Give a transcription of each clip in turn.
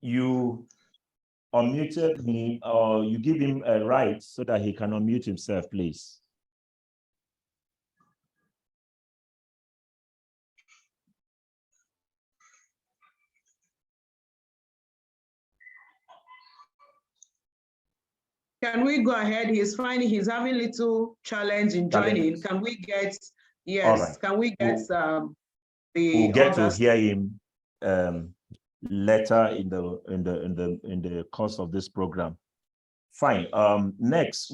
you unmuted him, or you give him a right so that he can unmute himself, please. Can we go ahead? He's having little challenge in joining. Can we get, yes, right. Can we get we'll get to hear him later in the course of this program. Fine. Next,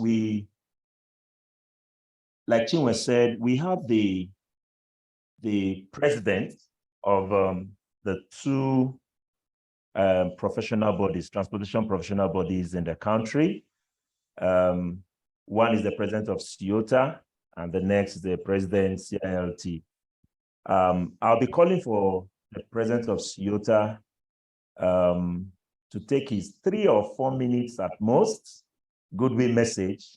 like Chinwe said, we have the president of the two professional bodies, transportation professional bodies in the country. One is the president of CIOTA, and the next is the president CILT. I'll be calling for the president of CIOTA to take his 3 or 4 minutes at most goodwill message.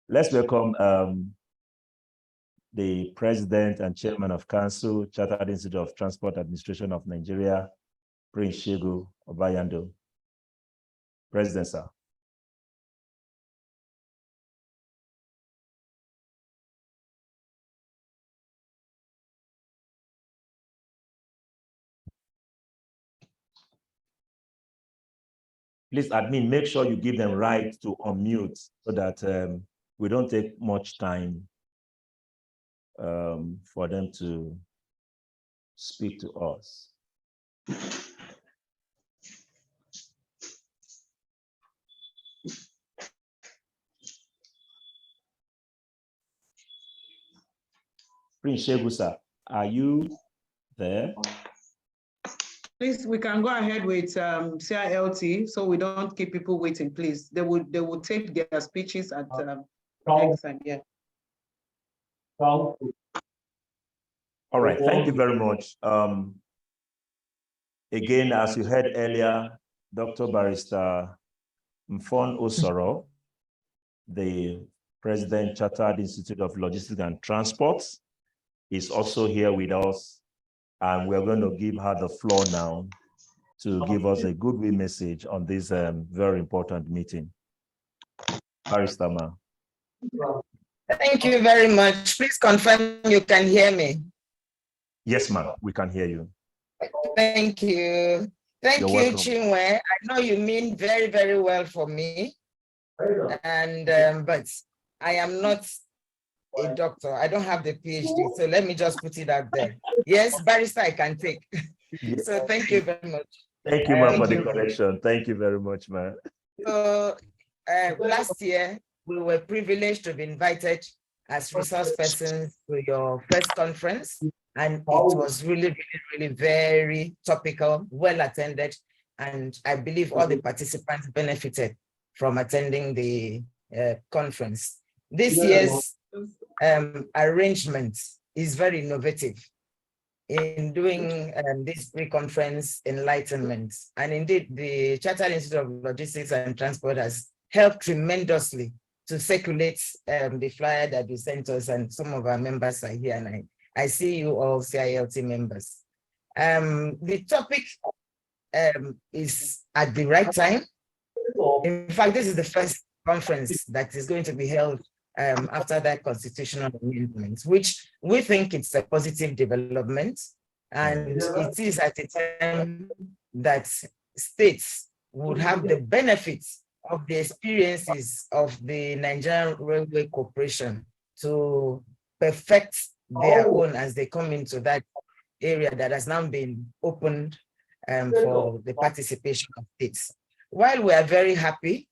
Let's welcome the president and chairman of Council, Chartered Institute of Transport Administration of Nigeria, Prince Shegu Obayando. President, sir. Please, admin, make sure you give them right to unmute so that we don't take much time for them to speak to us. Prince Shegu, sir, are you there? Please, we can go ahead with CILT, so we don't keep people waiting, please. They would take their speeches at next time, yeah. All right, thank you very much. Again, as you heard earlier, Dr. Barrister Mfon Osoro, the President, Chartered Institute of Logistics and Transport, is also here with us. And we're going to give her the floor now to give us a goodwill message on this very important meeting. Barrister, Ma. Thank you very much. Please confirm you can hear me. Yes, ma'am, we can hear you. Thank you. Thank you, Chinwe. I know you mean very, very well for me. And but I am not a doctor. I don't have the PhD, so let me just put it out there. Yes, barrister I can take. Yes. So thank you very much. Thank you, ma'am, for the correction. Thank you very much, ma'am. So last year, we were privileged to be invited as resource persons to your first conference, and it was really, really very topical, well attended, and I believe all the participants benefited from attending the conference. This year's arrangement is very innovative in doing this pre-conference enlightenment. And indeed, the Chartered Institute of Logistics and Transport has helped tremendously to circulate the flyer that you sent us, and some of our members are here, and I see you all CILT members. The topic is at the right time. In fact, this is the first conference that is going to be held after that constitutional amendment, which we think it's a positive development. And it is at a time that states would have the benefits of the experiences of the Nigerian Railway Corporation to perfect their own as they come into that area that has now been opened for the participation of states. While we are very happy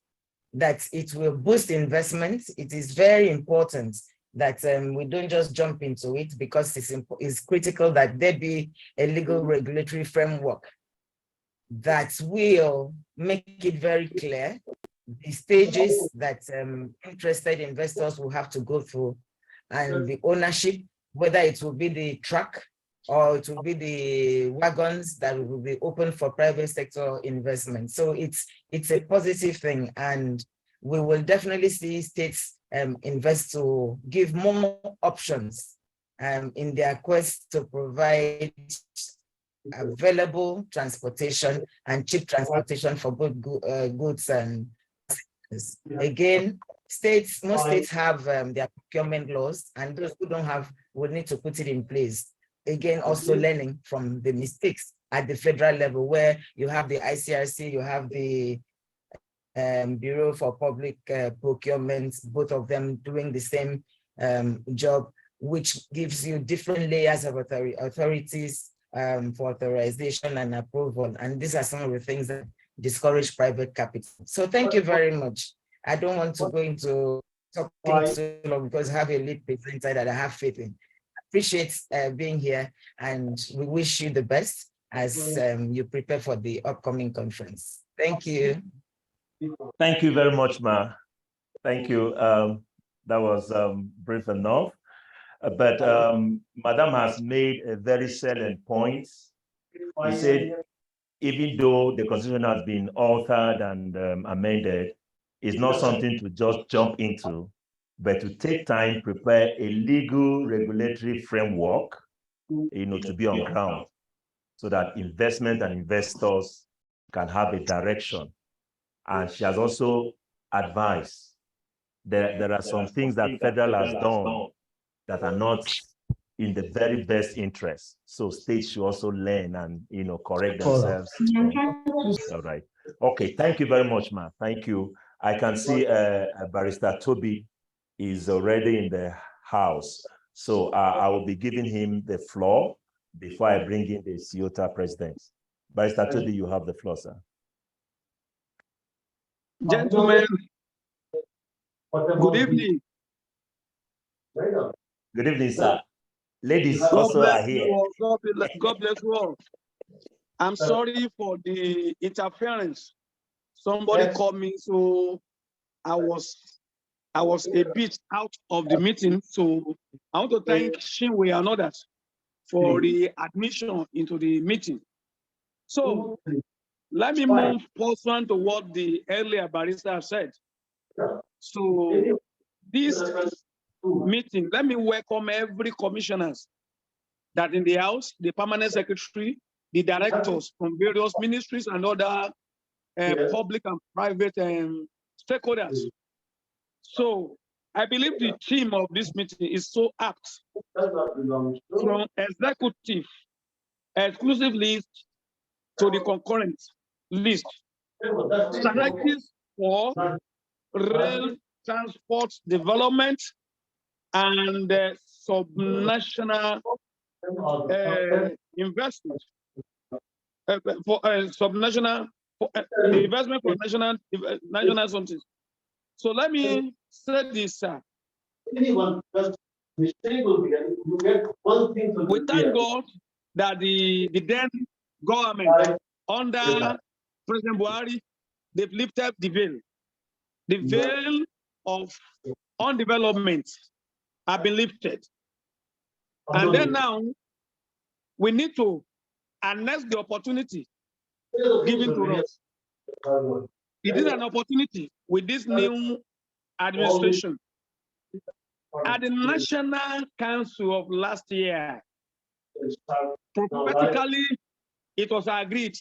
that it will boost investment, it is very important that we don't just jump into it, because it's critical that there be a legal regulatory framework that will make it very clear the stages that interested investors will have to go through, and the ownership, whether it will be the truck or it will be the wagons that will be open for private sector investment. So it's a positive thing, and we will definitely see states invest to give more options in their quest to provide available transportation and cheap transportation for both goods and services. Again, most states have their procurement laws, and those who don't have will need to put it in place. Again, also learning from the mistakes at the federal level, where you have the ICRC, you have the Bureau for Public Procurement, both of them doing the same job, which gives you different layers of authorities for authorization and approval. And these are some of the things that discourage private capital. So thank you very much. I don't want to go into talking too long because I have a lead presenter that I have faith in. I appreciate being here, and we wish you the best as you prepare for the upcoming conference. Thank you. Thank you very much, Ma. Thank you. That was brief enough. But Madam has made a very salient point. He said, even though the Constitution has been altered and amended, it's not something to just jump into, but to take time, prepare a legal regulatory framework, to be on ground, so that investment and investors can have a direction. And she has also advised there are some things that federal has done that are not in the very best interest. So states should also learn and correct themselves. All right. Okay. Thank you very much, Ma. Thank you. I can see Barrister Toby is already in the house. So I will be giving him the floor before I bring in the CIOTA president. Barrister Toby, you have the floor, sir. Gentlemen, good evening. Good evening, sir. Ladies also are here. God bless you all. I'm sorry for the interference. Somebody called me, so I was a bit out of the meeting. So I want to thank Shinwe and others for the admission into the meeting. So let me move pursuant to what the earlier barrister said. So this meeting, let me welcome every commissioners that in the House, the permanent secretary, the directors from various ministries and other public and private stakeholders. So I believe the theme of this meeting is so apt, from executive exclusive list to the concurrent list. Strategies for rail transport development and subnational investment for subnational investment for national something. So let me say this, sir. We thank God that the then government under President Buhari, they've lifted the veil. The veil of undevelopment have been lifted. And then now we need to harness the opportunity given to us. It is an opportunity with this new administration. At the National Council of last year, prophetically, it was agreed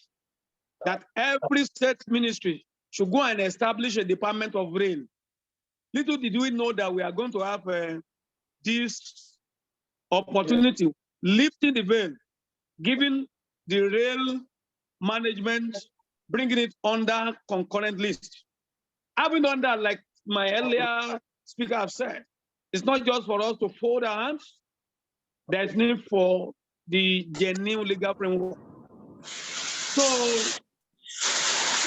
that every state ministry should go and establish a department of rail. Little did we know that we are going to have this opportunity, lifting the veil, giving the rail management, bringing it under concurrent list. Having done that, like my earlier speaker have said, it's not just for us to fold our hands. There's need for the genuine legal framework. So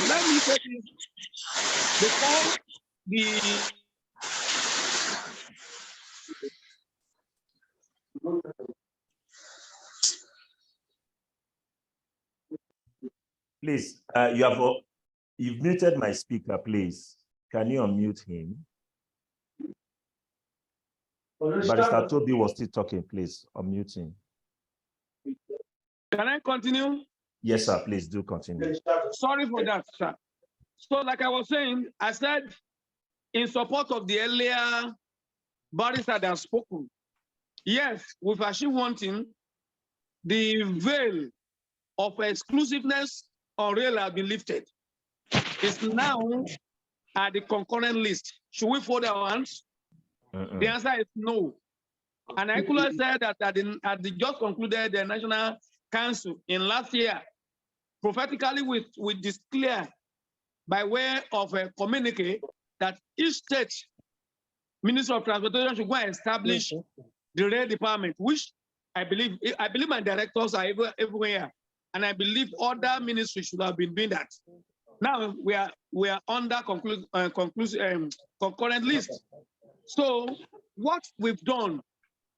let me say this before the Please, you've muted my speaker, please. Can you unmute him? Barrister Toby was still talking, please unmute him. Can I continue? Yes, sir, please do continue. Sorry for that, sir. So like I was saying, I said in support of the earlier barrister that has spoken, yes, we've achieved one thing, the veil of exclusiveness on rail has been lifted. It's now at the concurrent list. Should we fold our hands? The answer is no. And I could have said that at the just concluded the National Council in last year, prophetically we declare by way of a communique that each state Minister of Transportation should go and establish the rail department, which I believe my directors are everywhere, and I believe other ministries should have been doing that. Now we are under concurrent list. So what we've done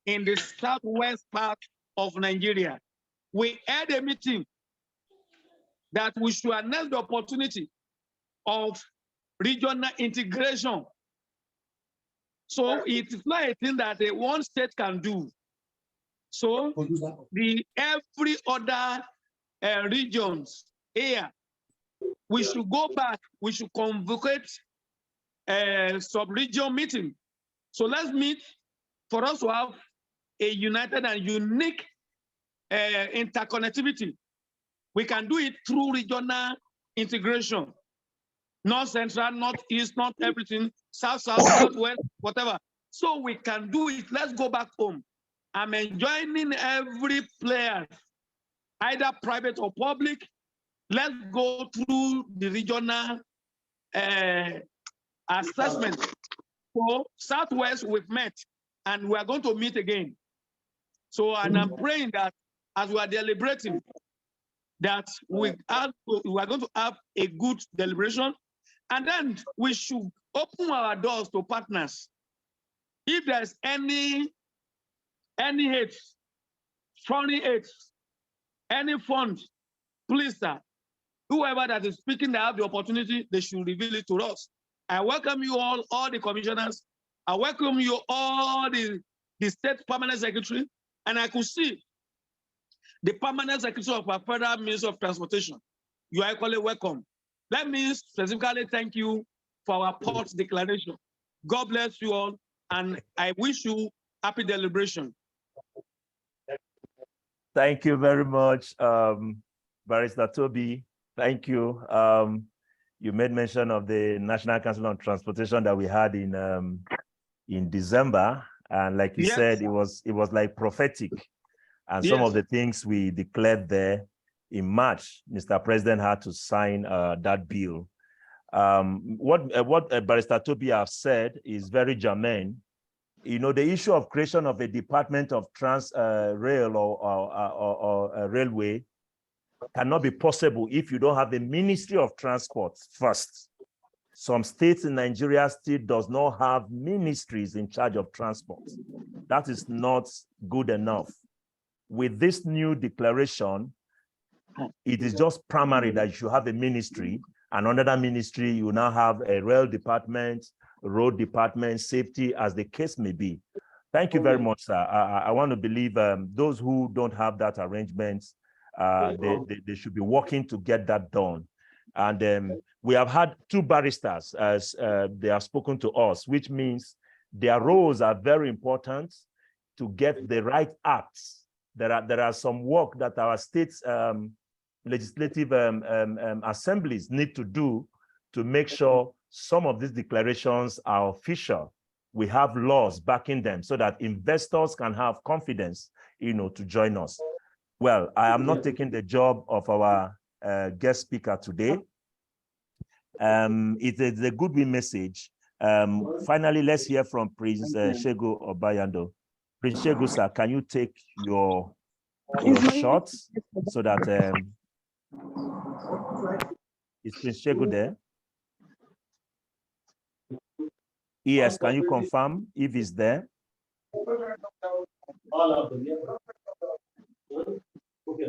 in the southwest part of Nigeria, we had a meeting that we should announce the opportunity of regional integration. So it is not a thing that one state can do. So every other regions here, we should go back, we should convocate a sub-region meeting. So let's meet for us to have a united and unique interconnectivity. We can do it through regional integration. North Central, North East, not everything, South, Southwest, whatever. So we can do it. Let's go back home. I'm enjoining every player, either private or public. Let's go through the regional assessment. For Southwest, we've met, and we are going to meet again. So, and I'm praying that as we are deliberating, that we are going to have a good deliberation, and then we should open our doors to partners. If there's any hate, foreign hate, any fund, please, sir, whoever that is speaking, they have the opportunity, they should reveal it to us. I welcome you all the commissioners. I welcome you all the state permanent secretary, and I could see the permanent secretary of our Federal Ministry of Transportation. You are equally welcome. Let me specifically thank you for our port declaration. God bless you all, and I wish you happy deliberation. Thank you very much, Barrister Toby. Thank you. You made mention of the National Council on Transportation that we had in December, and like you said, it was like prophetic. And some of the things we declared there in March, Mr. President had to sign that bill. What Barrister Toby has said is very germane. You know, the issue of creation of a Department of Rail or Railway cannot be possible if you don't have a Ministry of Transport first. Some states in Nigeria still does not have ministries in charge of transport. That is not good enough. With this new declaration, it is just primary that you should have a ministry, and under that ministry, you now have a rail department, road department, safety, as the case may be. Thank you very much, sir. I want to believe those who don't have that arrangement, they should be working to get that done. And we have had two barristers as they have spoken to us, which means their roles are very important to get the right acts. There are some work that our state's legislative assemblies need to do to make sure some of these declarations are official. We have laws backing them so that investors can have confidence, you know, to join us. Well, I am not taking the job of our guest speaker today. It is a goodwill message. Finally, let's hear from Prince Shego Obayando. Prince Shego, sir, can you take your shots so that is Prince Shego there? Yes, can you confirm if he's there?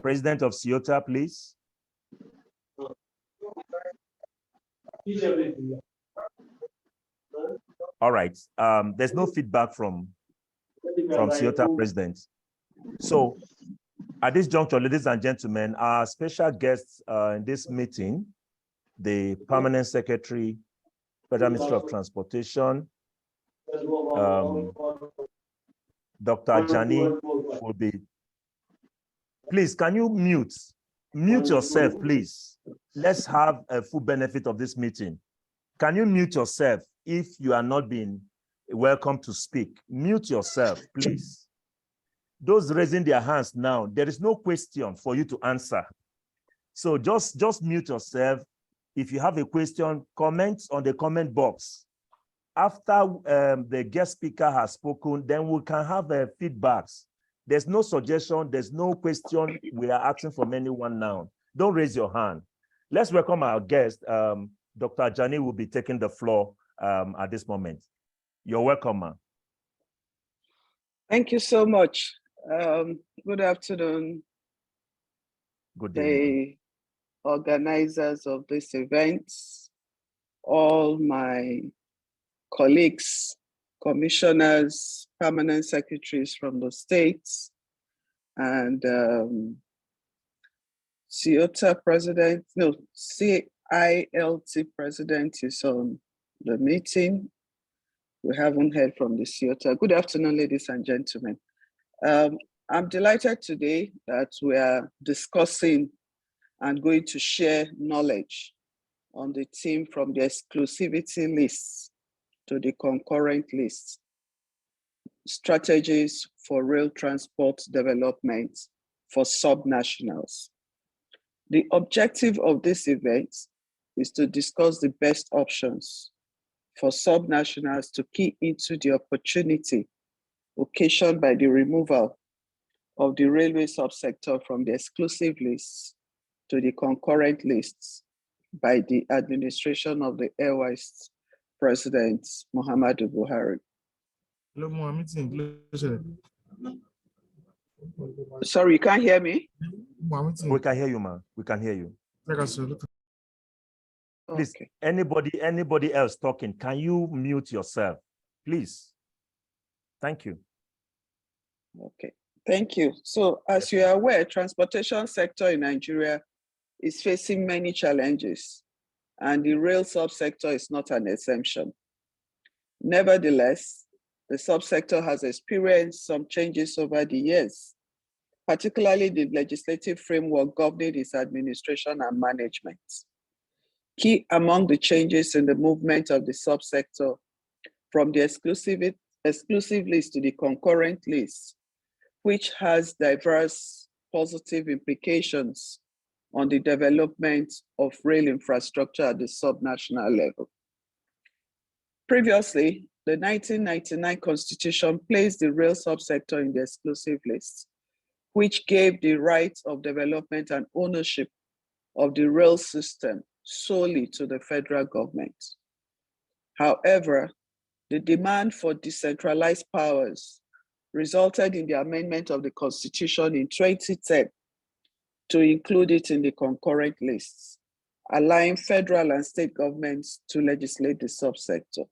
President of Ciota, please. All right. There's no feedback from Ciota President. So at this juncture, ladies and gentlemen, our special guests in this meeting, the Permanent Secretary, Federal Ministry of Transportation, Dr. Jani will be. Please, can you mute? Mute yourself, please. Let's have a full benefit of this meeting. Can you mute yourself if you are not being welcome to speak? Mute yourself, please. Those raising their hands now, there is no question for you to answer. So just mute yourself. If you have a question, comment on the comment box. After the guest speaker has spoken, then we can have feedbacks. There's no suggestion, there's no question we are asking from anyone now. Don't raise your hand. Let's welcome our guest. Dr. Ajani will be taking the floor at this moment. You're welcome, ma'am. Thank you so much. Good afternoon. Good day. The organizers of this event, all my colleagues, commissioners, permanent secretaries from the states, and CILT president is on the meeting. We haven't heard from the CILT. Good afternoon, ladies and gentlemen. I'm delighted today that we are discussing and going to share knowledge on the theme from the exclusivity lists to the concurrent lists, strategies for rail transport development for subnationals. The objective of this event is to discuss the best options for subnationals to key into the opportunity occasioned by the removal of the railway subsector from the exclusive lists to the concurrent lists by the administration of the airways President Muhammadu Buhari. Sorry, you can't hear me? We can hear you, ma'am. We can hear you. Please, Okay. anybody else talking, can you mute yourself, please? Thank you. Okay, thank you. So as you are aware, transportation sector in Nigeria is facing many challenges, and the rail subsector is not an exemption. Nevertheless, the subsector has experienced some changes over the years, particularly the legislative framework governing its administration and management. Key among the changes in the movement of the subsector from the exclusive list to the concurrent list, which has diverse positive implications on the development of rail infrastructure at the subnational level. Previously, the 1999 Constitution placed the rail subsector in the exclusive list, which gave the right of development and ownership of the rail system solely to the federal government. However, the demand for decentralized powers resulted in the amendment of the Constitution in 2010 to include it in the concurrent lists, allowing federal and state governments to legislate the subsector.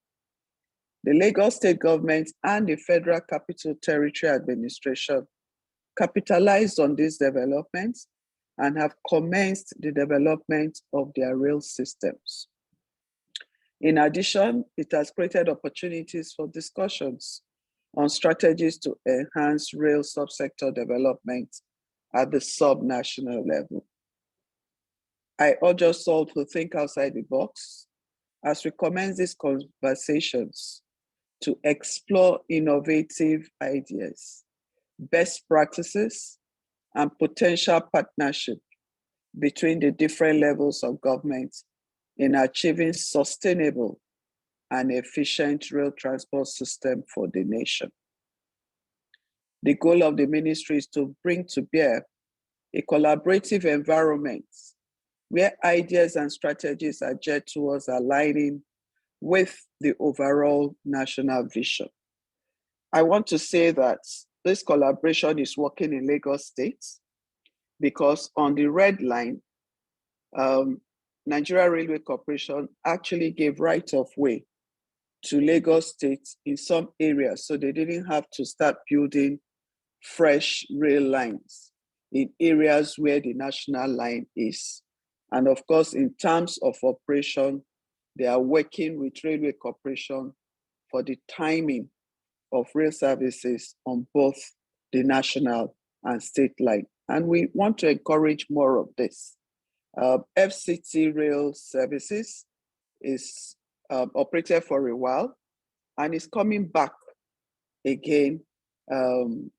The Lagos State government and the Federal Capital Territory Administration capitalized on these developments and have commenced the development of their rail systems. In addition, it has created opportunities for discussions on strategies to enhance rail subsector development at the subnational level. I urge us all to think outside the box as we commence these conversations to explore innovative ideas, best practices, and potential partnership between the different levels of government in achieving sustainable and efficient rail transport system for the nation. The goal of the ministry is to bring to bear a collaborative environment where ideas and strategies are geared towards aligning with the overall national vision. I want to say that this collaboration is working in Lagos State because on the red line, Nigeria Railway Corporation actually gave right of way to Lagos State in some areas, so they didn't have to start building fresh rail lines in areas where the national line is. And of course, in terms of operation, they are working with Railway Corporation for the timing of rail services on both the national and state line. and we want to encourage more of this. FCT Rail Services is operated for a while and is coming back again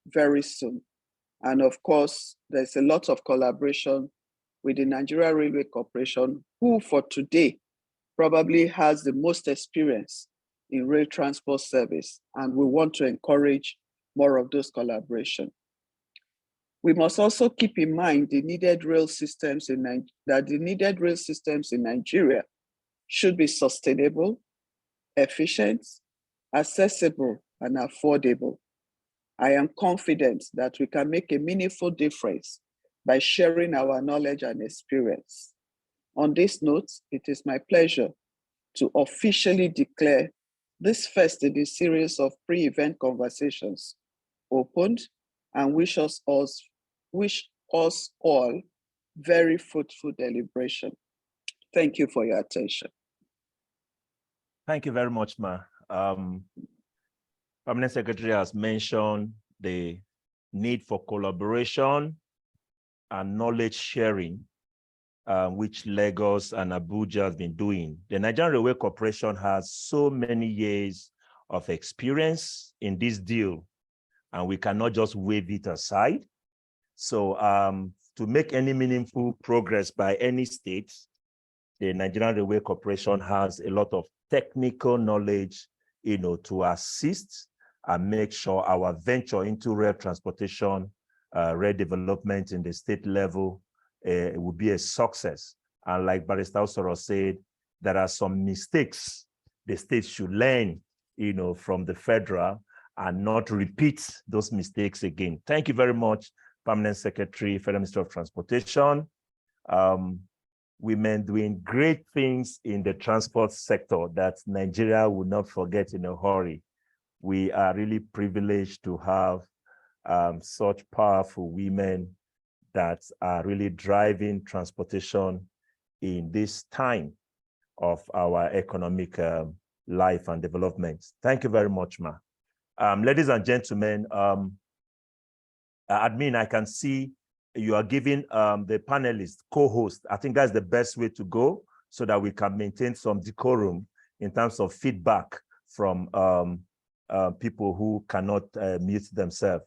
very soon. And of course, there's a lot of collaboration with the Nigeria Railway Corporation, who for today probably has the most experience in rail transport service, and we want to encourage more of those collaboration. We must also keep in mind the needed rail systems in Nigeria should be sustainable, efficient, accessible, and affordable. I am confident that we can make a meaningful difference by sharing our knowledge and experience. On this note, it is my pleasure to officially declare this first in a series of pre-event conversations opened, and wish us all very fruitful deliberation. Thank you for your attention. Thank you very much, Ma. Permanent Secretary has mentioned the need for collaboration and knowledge sharing, which Lagos and Abuja has been doing. The Nigerian Railway Corporation has so many years of experience in this deal, and we cannot just wave it aside. So to make any meaningful progress by any state, the Nigerian Railway Corporation has a lot of technical knowledge, to assist and make sure our venture into rail transportation, rail development in the state level will be a success. And like Barrister Osoro said, there are some mistakes the state should learn, from the federal and not repeat those mistakes again. Thank you very much, Permanent Secretary, Federal Ministry of Transportation. Women doing great things in the transport sector that Nigeria will not forget in a hurry. We are really privileged to have such powerful women that are really driving transportation in this time of our economic life and development. Thank you very much, Ma. Ladies and gentlemen, admin, I can see you are giving the panelists co-host. I think that's the best way to go so that we can maintain some decorum in terms of feedback from people who cannot mute themselves.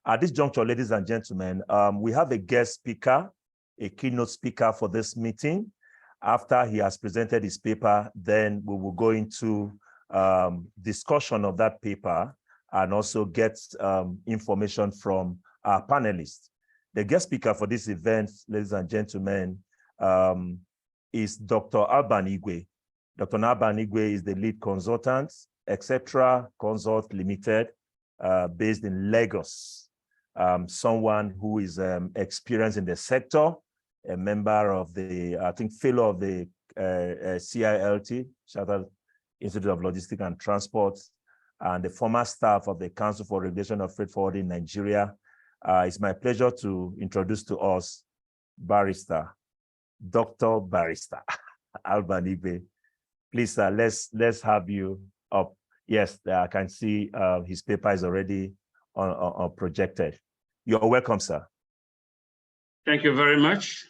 At this juncture, ladies and gentlemen, we have a guest speaker, a keynote speaker for this meeting. After he has presented his paper, then we will go into discussion of that paper and also get information from our panelists. The guest speaker for this event, ladies and gentlemen, is Dr. Alban Igwe. Dr. Alban Igwe is the lead consultant, etc. Consult Limited, based in Lagos. Someone who is experienced in the sector, a member of the, I think, fellow of the CILT, Chartered Institute of Logistics and Transport, and the former staff of the Council for Regulation of Freight Forwarding in Nigeria. It's my pleasure to introduce to us Barrister, Dr. Barrister Alban Igwe. Please, let's have you up. Yes, I can see his paper is already on projected. You're welcome, sir. Thank you very much.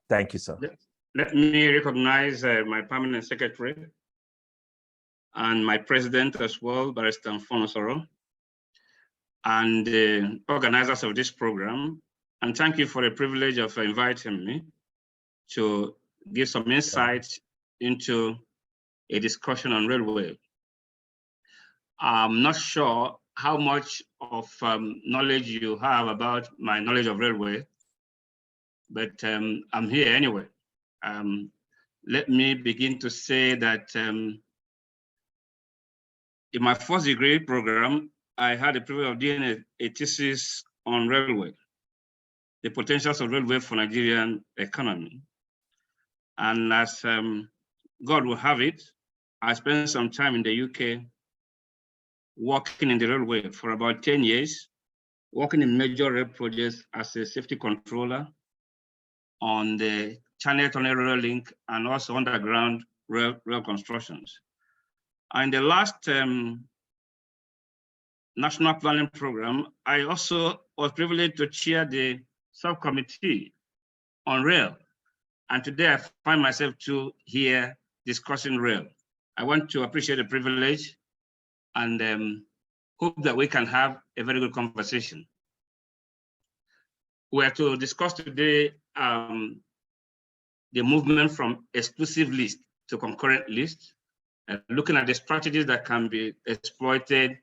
Thank you, sir. Let me recognize my permanent secretary and my president as well, Barrister Mfon Osoro, and the organizers of this program. And thank you for the privilege of inviting me to give some insights into a discussion on railway. I'm not sure how much of knowledge you have about my knowledge of railway, but I'm here anyway. Let me begin to say that in my first degree program, I had the privilege of doing a thesis on railway, the potentials of railway for Nigerian economy. And as God will have it, I spent some time in the UK working in the railway for about 10 years, working in major rail projects as a safety controller on the Channel Tunnel Rail Link and also underground rail constructions. And the last national planning program, I also was privileged to chair the subcommittee on rail. And today I find myself here discussing rail. I want to appreciate the privilege and hope that we can have a very good conversation. We are to discuss today the movement from exclusive list to concurrent list, looking at the strategies that can be exploited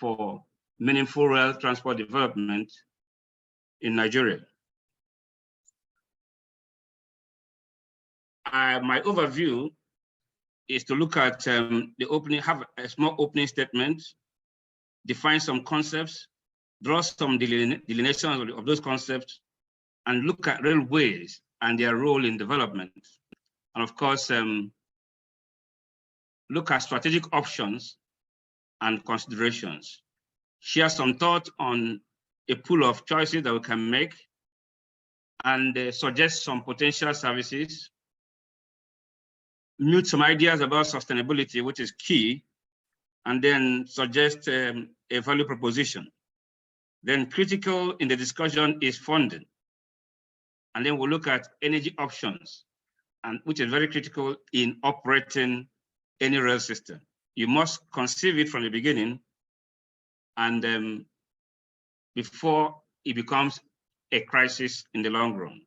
for meaningful rail transport development in Nigeria. My overview is to look at the opening, have a small opening statement, define some concepts, draw some delineations of those concepts, and look at railways and their role in development. And of course, look at strategic options and considerations. Share some thoughts on a pool of choices that we can make, and suggest some potential services. Mute some ideas about sustainability, which is key, and then suggest a value proposition. Then critical in the discussion is funding. And then we'll look at energy options, and which is very critical in operating any rail system. You must conceive it from the beginning, and before it becomes a crisis in the long run.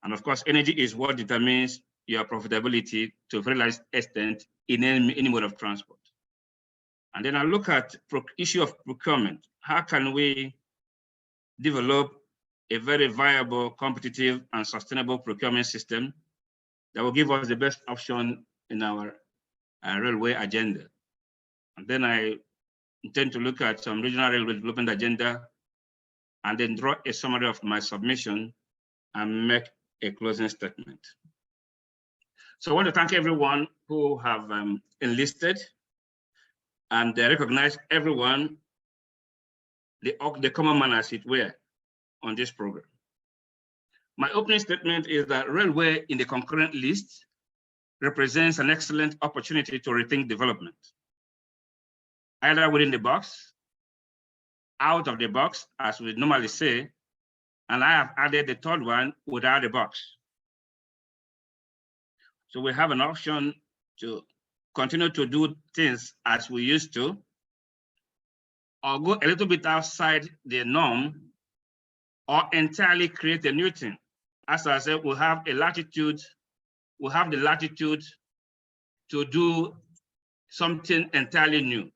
And of course, energy is what determines your profitability to a very large extent in any mode of transport. And then I look at issue of procurement. How can we develop a very viable, competitive, and sustainable procurement system that will give us the best option in our railway agenda? And then I intend to look at some regional railway development agenda, and then draw a summary of my submission and make a closing statement. So I want to thank everyone who have enlisted, and recognize everyone, the common man as it were, on this program. My opening statement is that railway in the concurrent list represents an excellent opportunity to rethink development, either within the box, out of the box, as we normally say, and I have added the third one, without the box. So we have an option to continue to do things as we used to, or go a little bit outside the norm, or entirely create a new thing. As I said, we have the latitude to do something entirely new.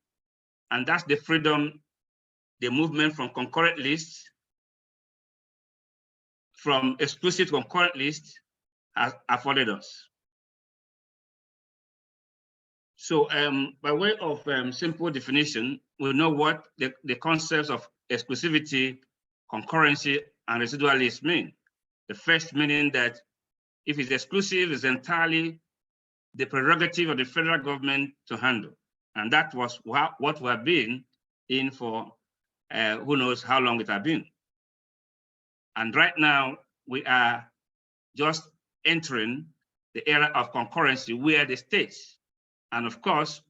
And that's the freedom the movement from concurrent lists, from exclusive concurrent lists, has afforded us. So by way of simple definition, we know what the concepts of exclusivity, concurrency, and residual list mean. The first meaning that if it's exclusive, it's entirely the prerogative of the federal government to handle. And that was what we have been in for who knows how long it has been. And right now, we are just entering the era of concurrency where the states, and of course,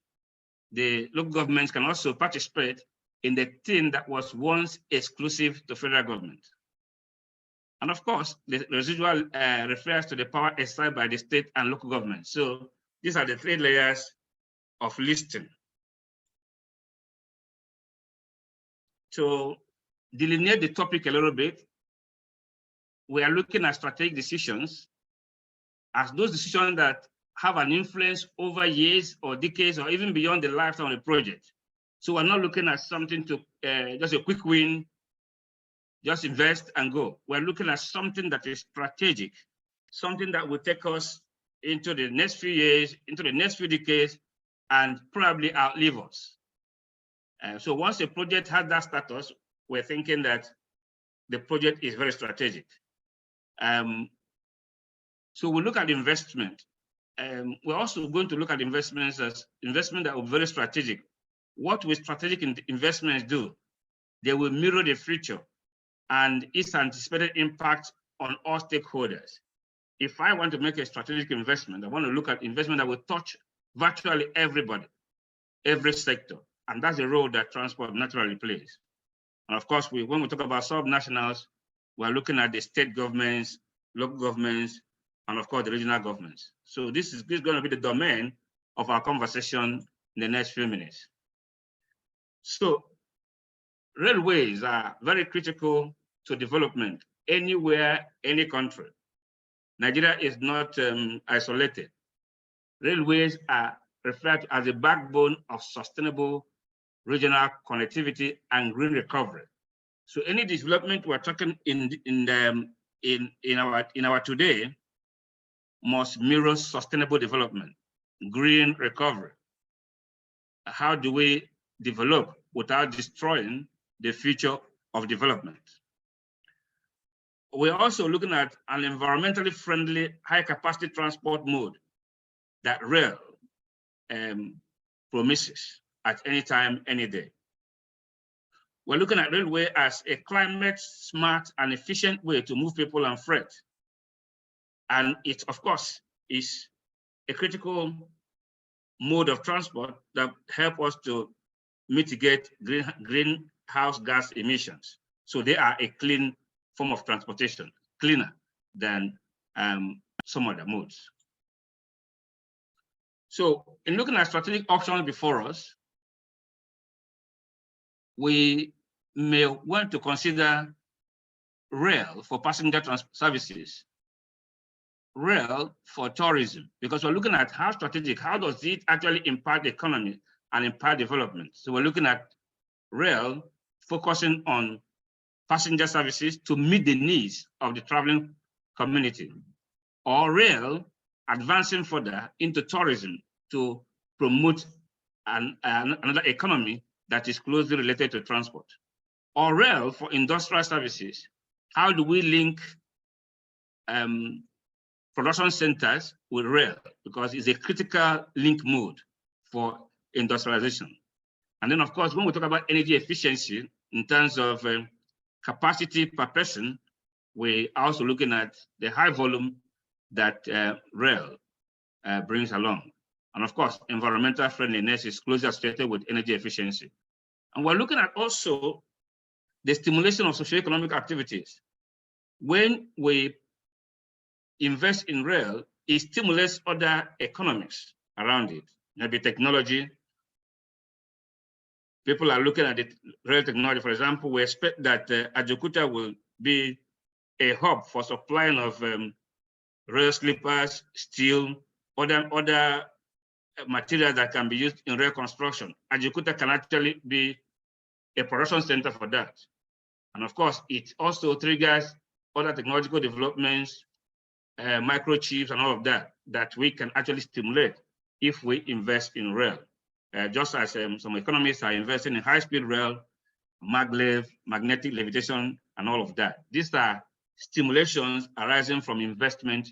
the local governments can also participate in the thing that was once exclusive to federal government. And of course, the residual refers to the power exercised by the state and local government. So these are the three layers of listing. To delineate the topic a little bit, we are looking at strategic decisions as those decisions that have an influence over years or decades or even beyond the lifetime of the project. So we're not looking at something to just a quick win, just invest and go. We're looking at something that is strategic, something that will take us into the next few years, into the next few decades, and probably outlive us. So once a project has that status, we're thinking that the project is very strategic. So we look at investment. We're also going to look at investments as investment that are very strategic. What will strategic investments do? They will mirror the future and its anticipated impact on all stakeholders. If I want to make a strategic investment, I want to look at investment that will touch virtually everybody, every sector. And that's the role that transport naturally plays. And of course, when we talk about subnationals, we're looking at the state governments, local governments, and of course, the regional governments. So this is going to be the domain of our conversation in the next few minutes. So railways are very critical to development anywhere, any country. Nigeria is not isolated. Railways are referred to as the backbone of sustainable regional connectivity and green recovery. So any development we're talking in our today must mirror sustainable development, green recovery. How do we develop without destroying the future of development? We're also looking at an environmentally friendly, high-capacity transport mode that rail promises at any time, any day. We're looking at railway as a climate smart and efficient way to move people and freight. And it, of course, is a critical mode of transport that help us to mitigate greenhouse gas emissions. So they are a clean form of transportation, cleaner than some other modes. So in looking at strategic options before us, we may want to consider rail for passenger services, rail for tourism, because we're looking at how strategic, how does it actually impact the economy and impact development. So we're looking at rail focusing on passenger services to meet the needs of the traveling community, or rail advancing further into tourism to promote another economy that is closely related to transport, or rail for industrial services. How do we link production centers with rail? Because it's a critical link mode for industrialization. And then, of course, when we talk about energy efficiency in terms of capacity per person, we are also looking at the high volume that rail brings along. And of course, environmental friendliness is closely associated with energy efficiency. And we're looking at also the stimulation of socioeconomic activities. When we invest in rail, it stimulates other economics around it, maybe technology. People are looking at the rail technology. For example, we expect that Ajaokuta will be a hub for supplying of rail sleepers, steel, other materials that can be used in rail construction. Ajaokuta can actually be a production center for that. And of course, it also triggers other technological developments, microchips and all of that, that we can actually stimulate if we invest in rail. Just as some economists are investing in high-speed rail, maglev, magnetic levitation, and all of that. These are stimulations arising from investment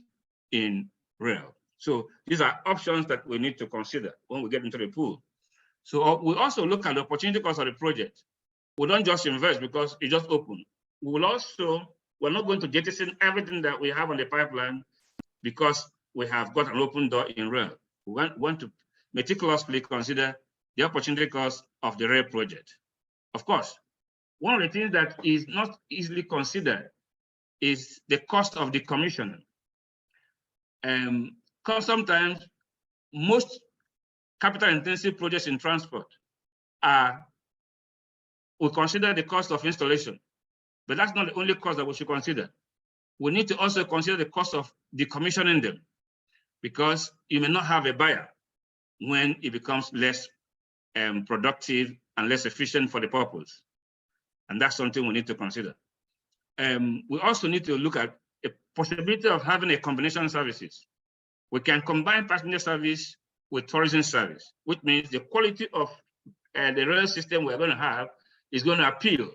in rail. So these are options that we need to consider when we get into the pool. So we also look at the opportunity cost of the project. We don't just invest because it just opened. We will also, we're not going to jettison everything that we have on the pipeline because we have got an open door in rail. We want to meticulously consider the opportunity cost of the rail project. Of course, one of the things that is not easily considered is the cost of decommissioning. Because sometimes most capital-intensive projects in transport we consider the cost of installation, but that's not the only cost that we should consider. We need to also consider the cost of decommissioning them, because you may not have a buyer when it becomes less productive and less efficient for the purpose. And that's something we need to consider. We also need to look at a possibility of having a combination of services. We can combine passenger service with tourism service, which means the quality of the rail system we're going to have is going to appeal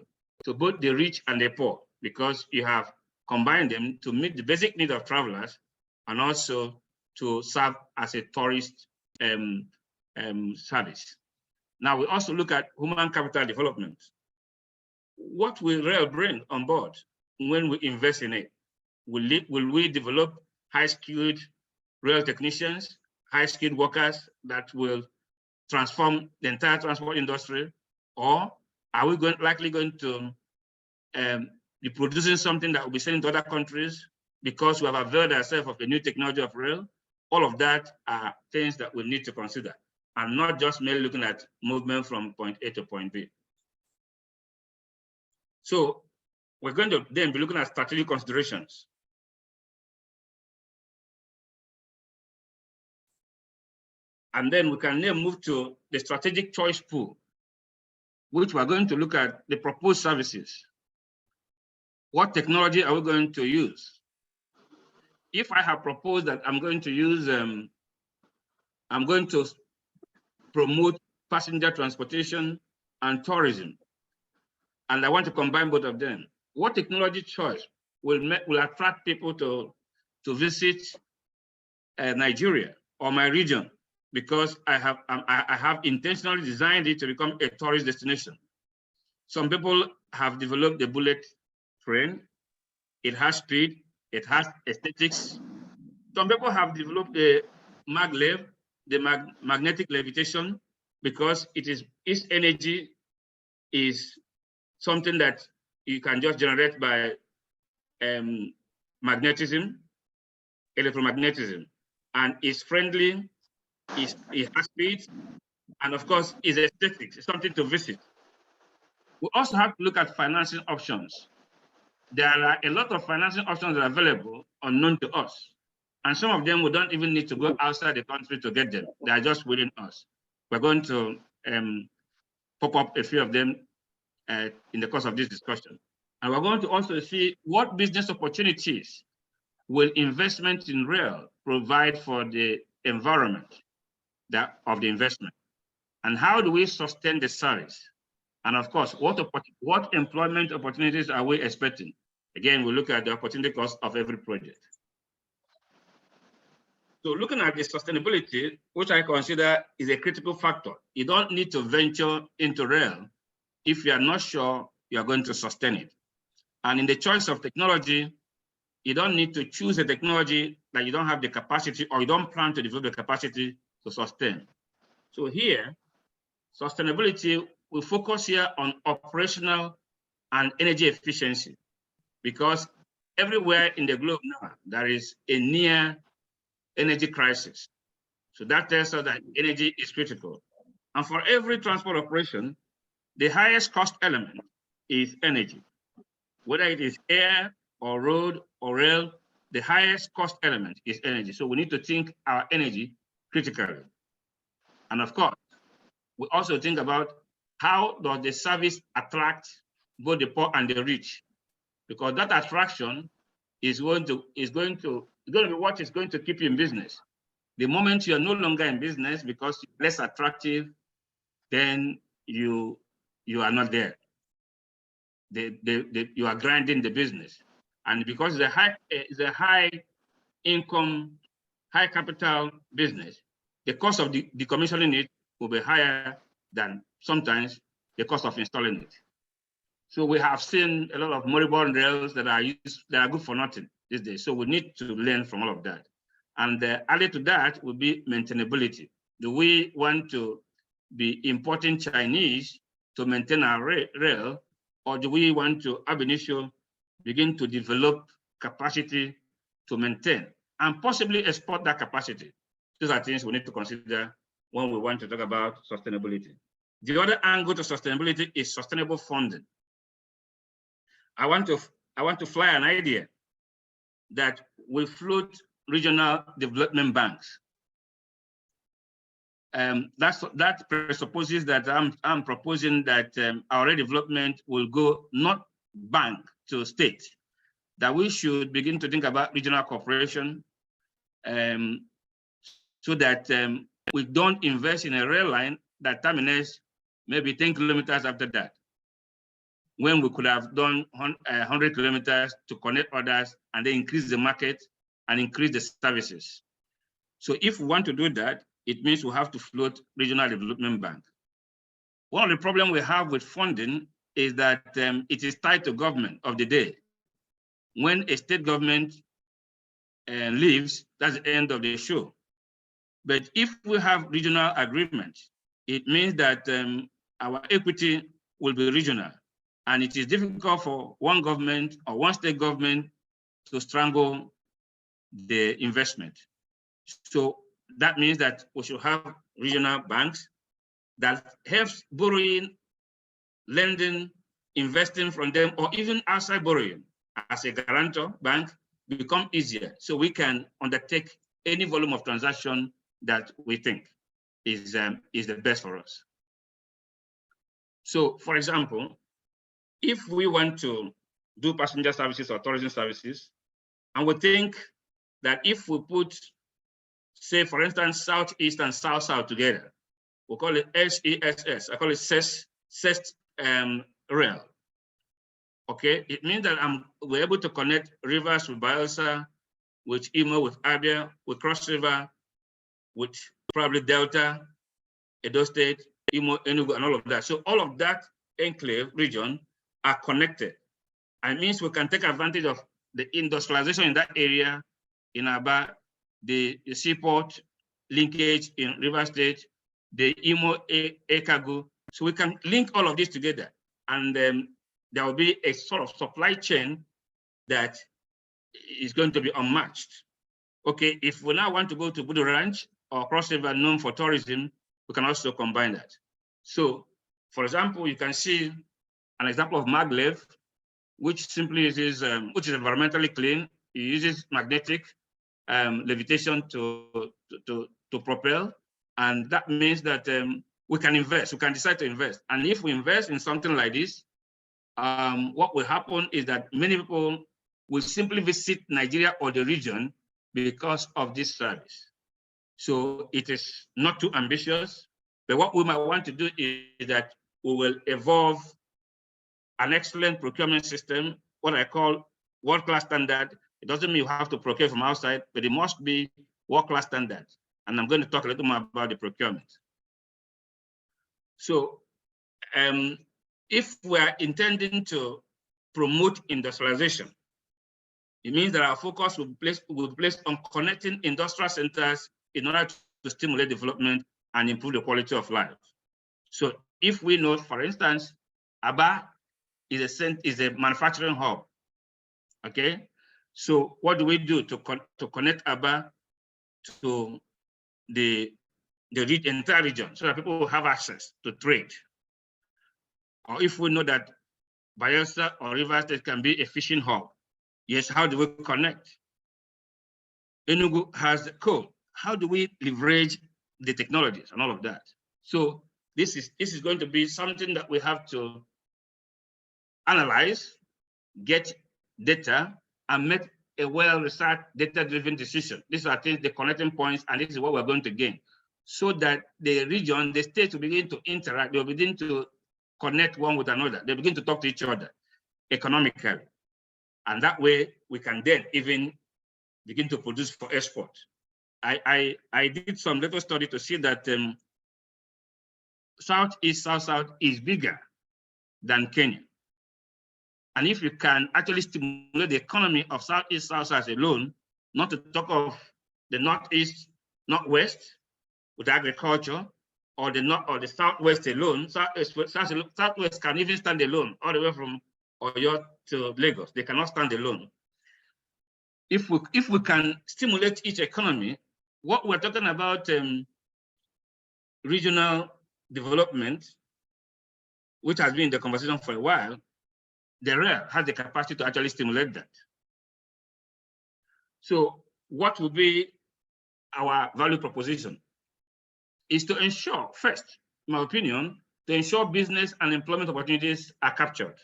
to both the rich and the poor, because you have combined them to meet the basic need of travelers and also to serve as a tourist service. Now, we also look at human capital development. What will rail bring on board when we invest in it? Will we develop high-skilled rail technicians, high-skilled workers that will transform the entire transport industry? Or Are we likely going to be producing something that will be selling to other countries because we have availed ourselves of the new technology of rail? All of that are things that we need to consider, and not just merely looking at movement from point A to point B. So we're going to then be looking at strategic considerations. And then we can then move to the strategic choice pool, which we're going to look at the proposed services. What technology are we going to use? If I have proposed that I'm going to use, I'm going to promote passenger transportation and tourism, and I want to combine both of them, what technology choice will attract people to visit Nigeria or my region? Because I have intentionally designed it to become a tourist destination. Some people have developed the bullet train. It has speed, it has aesthetics. Some people have developed the maglev, the magnetic levitation, because its energy is something that you can just generate by magnetism, electromagnetism, and is friendly, it has speed, and of course, is aesthetics. It's something to visit. We also have to look at financing options. There are a lot of financing options that are available unknown to us. And some of them we don't even need to go outside the country to get them. They are just within us. We're going to pop up a few of them in the course of this discussion. And we're going to also see what business opportunities will investment in rail provide for the environment of the investment, and how do we sustain the service? And of course, what employment opportunities are we expecting? Again, we look at the opportunity cost of every project. So looking at the sustainability, which I consider is a critical factor, you don't need to venture into rail if you are not sure you are going to sustain it. And in the choice of technology, you don't need to choose a technology that you don't have the capacity or you don't plan to develop the capacity to sustain. So here, sustainability, we focus here on operational and energy efficiency, because everywhere in the globe now, there is a near energy crisis. So that tells us that energy is critical. And for every transport operation, the highest cost element is energy. Whether it is air or road or rail, the highest cost element is energy. So we need to think our energy critically. And of course, we also think about how does the service attract both the poor and the rich, because that attraction is going to be what is going to keep you in business. The moment you are no longer in business because you're less attractive, then you are not there. You are grinding the business, and because it's a high income, high capital business, the cost of decommissioning it will be higher than sometimes the cost of installing it. So we have seen a lot of moribund rails that are good for nothing these days. So we need to learn from all of that. And added to that will be maintainability. Do we want to be importing Chinese to maintain our rail, or do we want to ab initio begin to develop capacity to maintain and possibly export that capacity? These are things we need to consider when we want to talk about sustainability. The other angle to sustainability is sustainable funding. I want to fly an idea that we float regional development banks. That presupposes that I'm proposing that our development will go not bank to state, that we should begin to think about regional cooperation, so that we don't invest in a rail line that terminates maybe 10 kilometers after that, when we could have done 100 kilometers to connect others and then increase the market and increase the services. So if we want to do that, it means we have to float regional development bank. One of the problems we have with funding is that it is tied to government of the day. When a state government leaves, that's the end of the show. But if we have regional agreement, it means that our equity will be regional. And it is difficult for one government or one state government to strangle the investment. So that means that we should have regional banks that helps borrowing, lending, investing from them, or even outside borrowing as a guarantor bank become easier. So we can undertake any volume of transaction that we think is the best for us. So for example, if we want to do passenger services or tourism services, and we think that if we put, say, for instance, Southeast and South-South together, we call it SESS. I call it SEST rail. Okay, it means that we're able to connect rivers with Bayelsa, with Imo, with Abia, with Cross River, with probably Delta, Edo State, Imo, Enugu, and all of that. So all of that enclave region are connected. And it means we can take advantage of the industrialization in that area, in Aba, the seaport linkage in River State, the Imo Ekagu. So we can link all of this together, and there will be a sort of supply chain that is going to be unmatched. Okay, if we now want to go to Budu Ranch or Cross River known for tourism, we can also combine that. So, for example, you can see an example of maglev, which simply uses, which is environmentally clean. It uses magnetic levitation to propel, and that means that we can invest. We can decide to invest, and if we invest in something like this, what will happen is that many people will simply visit Nigeria or the region because of this service. So it is not too ambitious, but what we might want to do is that we will evolve an excellent procurement system, what I call world-class standard. It doesn't mean you have to procure from outside, but it must be world-class standard. And I'm going to talk a little more about the procurement. So if we're intending to promote industrialization, it means that our focus will be placed on connecting industrial centers in order to stimulate development and improve the quality of life. So if we know, for instance, Aba is a manufacturing hub, okay? So what do we do to connect Aba to the entire region so that people will have access to trade? Or if we know that Bayelsa or River State can be a fishing hub, yes, how do we connect? Enugu has coal. How do we leverage the technologies and all of that? So this is going to be something that we have to analyze, get data, and make a well-researched, data-driven decision. These are things, the connecting points, and this is what we're going to gain. So that the region, the states will begin to interact, they'll begin to connect one with another. They begin to talk to each other economically. And that way, we can then even begin to produce for export. I did some little study to see that Southeast, South-South is bigger than Kenya. And if you can actually stimulate the economy of Southeast, South-South alone, not to talk of the Northeast, Northwest with agriculture, or the North or the Southwest alone, Southwest can even stand alone all the way from Oyo to Lagos. They cannot stand alone. If we can stimulate each economy, what we're talking about regional development, which has been in the conversation for a while, the rail has the capacity to actually stimulate that. So what will be our value proposition? Is to ensure, first, in my opinion, to ensure business and employment opportunities are captured.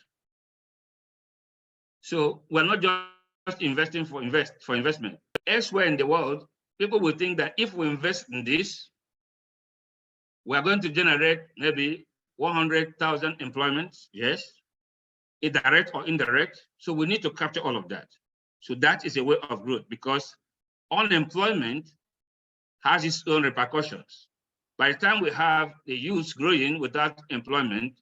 So we're not just investing for investment. Elsewhere in the world, people will think that if we invest in this, we're going to generate maybe 100,000 employments, yes, direct or indirect. So we need to capture all of that. So that is a way of growth, because unemployment has its own repercussions. By the time we have the youth growing without employment,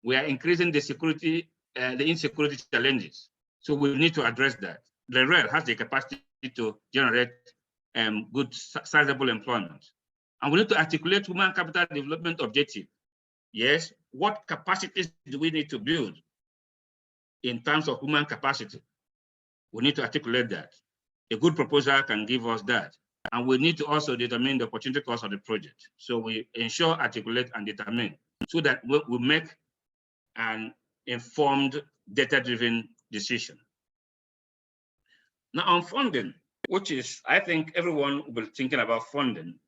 we are increasing the insecurity challenges. So we need to address that. The rail has the capacity to generate good, sizable employment. And we need to articulate human capital development objective. Yes, what capacities do we need to build in terms of human capacity? We need to articulate that. A good proposal can give us that. And we need to also determine the opportunity cost of the project. So we ensure, articulate, and determine so that we make an informed, data-driven decision. Now on funding, which is, I think everyone will be thinking about funding.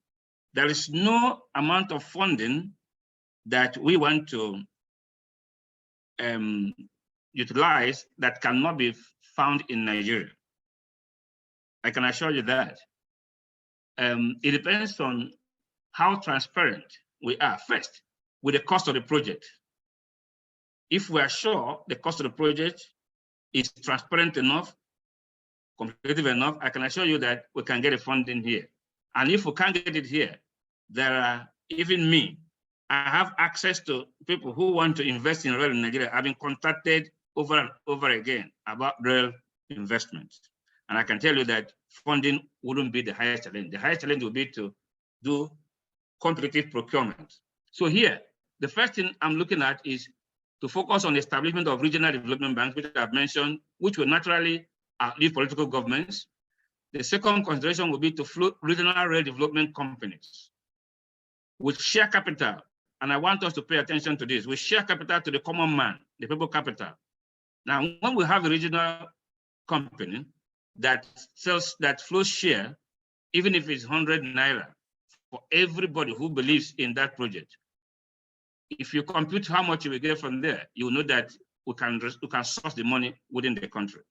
There is no amount of funding that we want to utilize that cannot be found in Nigeria. I can assure you that. It depends on how transparent we are first with the cost of the project. If we are sure the cost of the project is transparent enough, competitive enough, I can assure you that we can get the funding here. And if we can't get it here, there are, even me, I have access to people who want to invest in rail in Nigeria. I've been contacted over and over again about rail investments. And I can tell you that funding wouldn't be the highest challenge. The highest challenge will be to do competitive procurement. So here, the first thing I'm looking at is to focus on the establishment of regional development banks, which I've mentioned, which will naturally leave political governments. The second consideration will be to float regional rail development companies with share capital. And I want us to pay attention to this. We share capital to the common man, the people capital. Now, when we have a regional company that flows share, even if it's 100 naira for everybody who believes in that project, if you compute how much you will get from there, you will know that we can source the money within the country.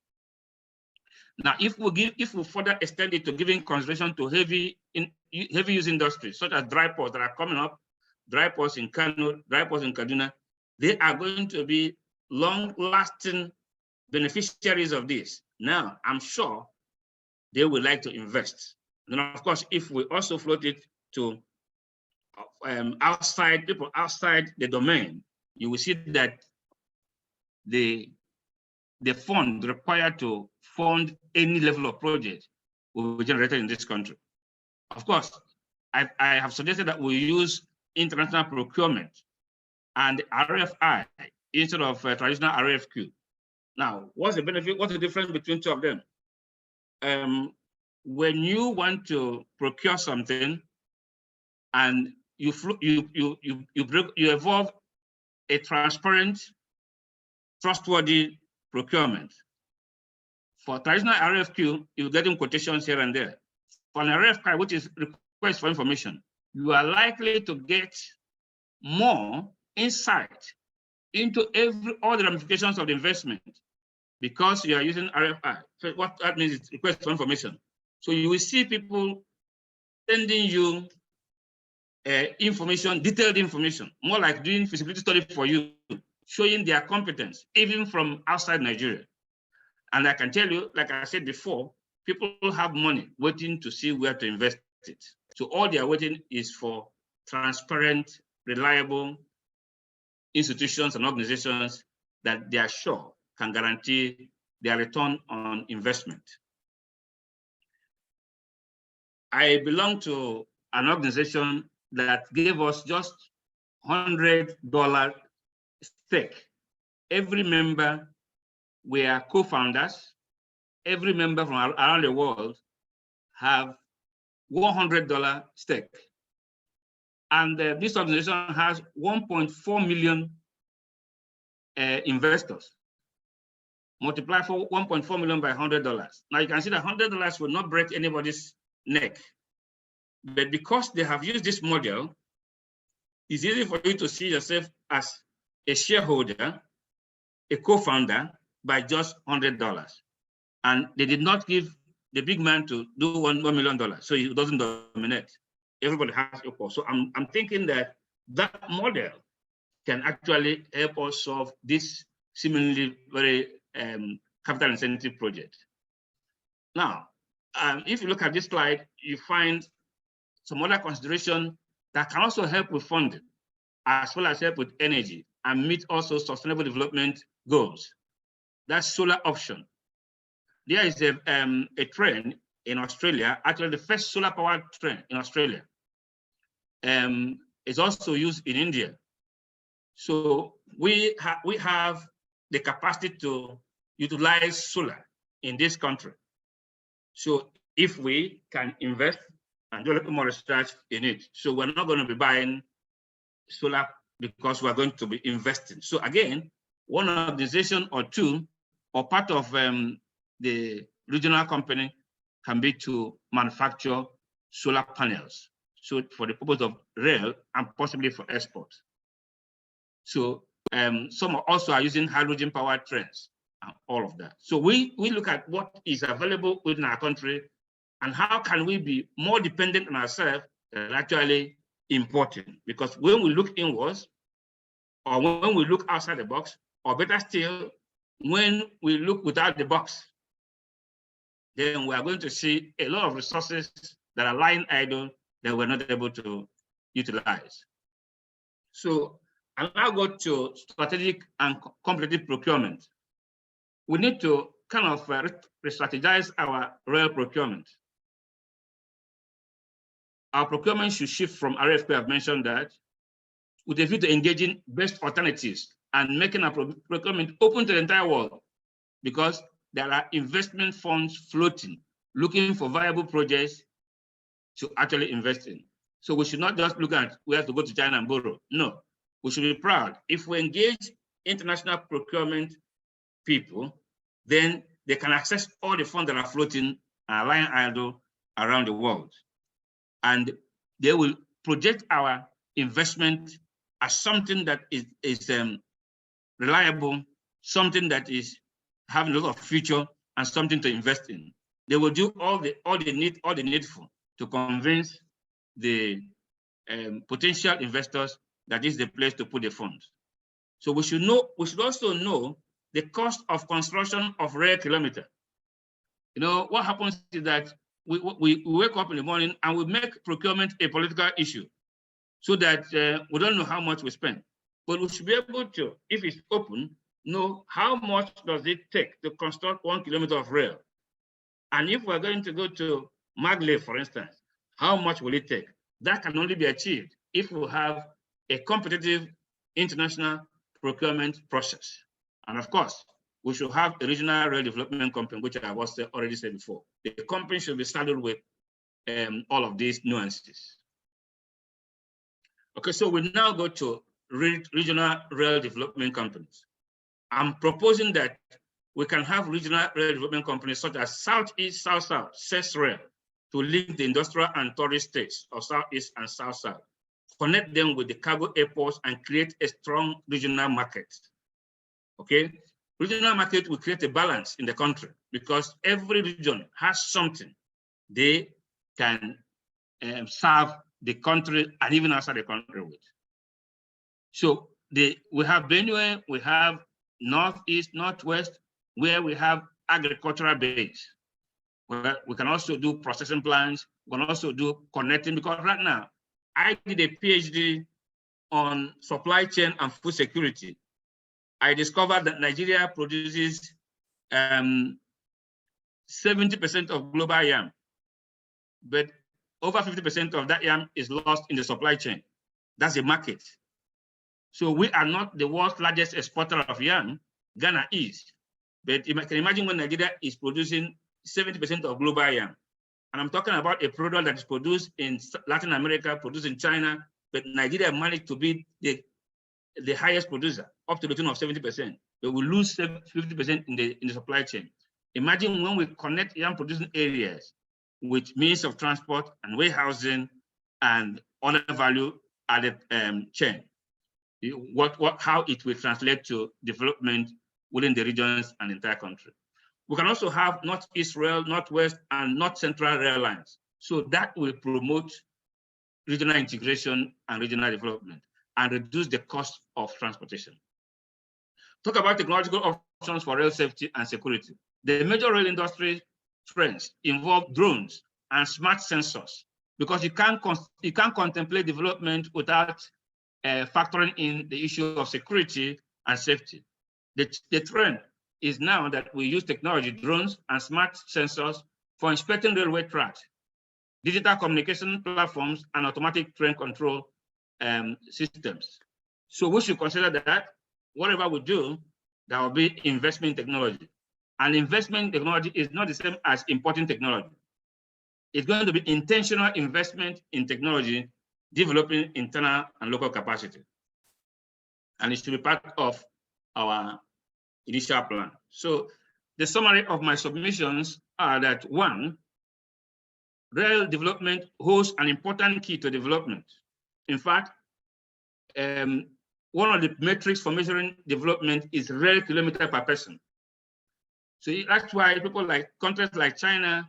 Now, if we further extend it to giving consideration to heavy use industries, such as dry ports that are coming up, dry ports in Kano, dry ports in Kaduna, they are going to be long-lasting beneficiaries of this. Now, I'm sure they would like to invest. And of course, if we also float it to people outside the domain, you will see that the fund required to fund any level of project will be generated in this country. Of course, I have suggested that we use international procurement and RFI instead of traditional RFQ. Now, what's the benefit? What's the difference between two of them? When you want to procure something and you evolve a transparent, trustworthy procurement. For traditional RFQ, you're getting quotations here and there. For an RFI, which is request for information, you are likely to get more insight into all the ramifications of the investment because you are using RFI. So what that means is request for information. So you will see people sending you information, detailed information, more like doing feasibility study for you, showing their competence, even from outside Nigeria. And I can tell you, like I said before, people have money waiting to see where to invest it. So all they are waiting is for transparent, reliable institutions and organizations that they are sure can guarantee their return on investment. I belong to an organization that gave us just $100 stake. Every member, we are co-founders. Every member from around the world have $100 stake. And this organization has 1.4 million investors. Multiply for 1.4 million by $100. Now you can see that $100 will not break anybody's neck. But because they have used this model, it's easy for you to see yourself as a shareholder, a co-founder by just $100. And they did not give the big man to do $1 million, so he doesn't dominate. Everybody has equal. So I'm thinking that model can actually help us solve this seemingly very capital intensive project. Now, if you look at this slide, you find some other consideration that can also help with funding, as well as help with energy and meet also sustainable development goals. That's solar option. There is a train in Australia, actually the first solar powered train in Australia. It's also used in India. So we have the capacity to utilize solar in this country. So if we can invest and do a little more research in it, so we're not going to be buying solar because we're going to be investing. So again, one organization or two, or part of the regional company can be to manufacture solar panels. So for the purpose of rail and possibly for export. So some also are using hydrogen powered trains and all of that. So we look at what is available within our country and how can we be more dependent on ourselves than actually importing. Because when we look inwards, or when we look outside the box, or better still, when we look without the box, then we are going to see a lot of resources that are lying idle that we're not able to utilize. So I'll now go to strategic and competitive procurement. We need to kind of re-strategize our rail procurement. Our procurement should shift from RFP, I've mentioned that, with a view to engaging best alternatives and making our procurement open to the entire world, because there are investment funds floating, looking for viable projects to actually invest in. So we should not just look at we have to go to China and borrow. No, we should be proud. If we engage international procurement people, then they can access all the funds that are floating and lying idle around the world. And they will project our investment as something that is reliable, something that is having a lot of future, and something to invest in. They will do all the needful to convince the potential investors that is the place to put the funds. So we should also know the cost of construction of rail kilometer. You know, what happens is that we wake up in the morning and we make procurement a political issue so that we don't know how much we spend. But we should be able to, if it's open, know how much does it take to construct 1 kilometer of rail. And if we're going to go to Maglev, for instance, how much will it take? That can only be achieved if we have a competitive international procurement process. And of course, we should have a regional rail development company, which I was already said before. The company should be saddled with all of these nuances. Okay, so we now go to regional rail development companies. I'm proposing that we can have regional rail development companies such as Southeast, South-South, CES Rail, to link the industrial and tourist states of Southeast and South-South, connect them with the cargo airports and create a strong regional market. Okay, regional market will create a balance in the country because every region has something they can serve the country and even outside the country with. So we have Benue, we have Northeast, Northwest, where we have agricultural base. Where we can also do processing plants, we can also do connecting, because right now, I did a PhD on supply chain and food security. I discovered that Nigeria produces 70% of global yam, but over 50% of that yam is lost in the supply chain. That's a market. So we are not the world's largest exporter of yam. Ghana is. But you can imagine when Nigeria is producing 70% of global yam. And I'm talking about a product that is produced in Latin America, produced in China, but Nigeria managed to be the highest producer, up to the tune of 70%. But we lose 50% in the supply chain. Imagine when we connect yam producing areas with means of transport and warehousing and other value added chain, how it will translate to development within the regions and entire country. We can also have Northeast Rail, Northwest, and North Central rail lines. So that will promote regional integration and regional development and reduce the cost of transportation. Talk about technological options for rail safety and security. The major rail industry trends involve drones and smart sensors, because you can't contemplate development without factoring in the issue of security and safety. The trend is now that we use technology, drones and smart sensors for inspecting railway tracks, digital communication platforms, and automatic train control systems. So we should consider that whatever we do, there will be investment in technology. And investment in technology is not the same as importing technology. It's going to be intentional investment in technology, developing internal and local capacity. And it should be part of our initial plan. So the summary of my submissions are that: one, rail development holds an important key to development. In fact, one of the metrics for measuring development is rail kilometer per person. So that's why people like countries like China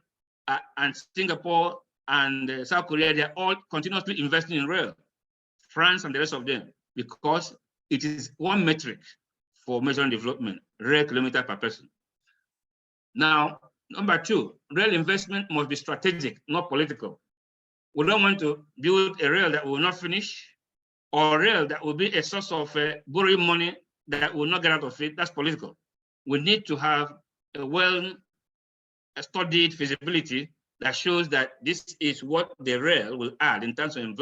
and Singapore and South Korea, they're all continuously investing in rail, France and the rest of them, because it is one metric for measuring development, rail kilometer per person. Now, number two, rail investment must be strategic, not political. We don't want to build a rail that will not finish, or a rail that will be a source of borrowing money that will not get out of it. That's political. We need to have a well-studied feasibility that shows that this is what the rail will add in terms of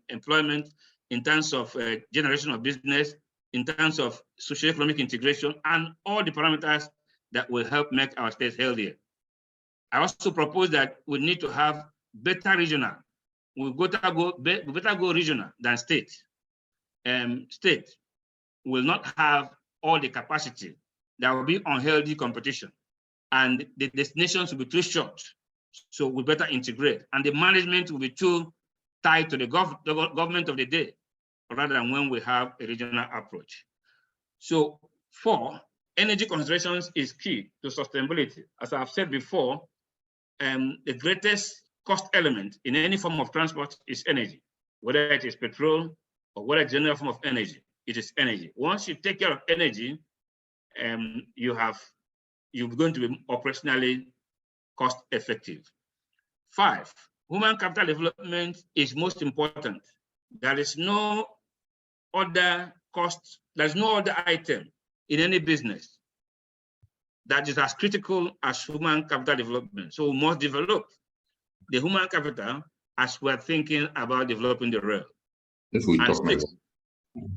employment, in terms of generation of business, in terms of socio-economic integration, and all the parameters that will help make our states healthier. I also propose that we need to have better regional. We better go regional than state. State will not have all the capacity. There will be unhealthy competition, and the destinations will be too short. So we better integrate, and the management will be too tied to the government of the day, rather than when we have a regional approach. So 4, energy considerations is key to sustainability. As I've said before, the greatest cost element in any form of transport is energy, whether it is petrol or whether it's any form of energy, it is energy. Once you take care of energy, you're going to be operationally cost effective. 5, human capital development is most important. There is no other cost, there's no other item in any business that is as critical as human capital development. So we must develop the human capital as we're thinking about developing the rail. And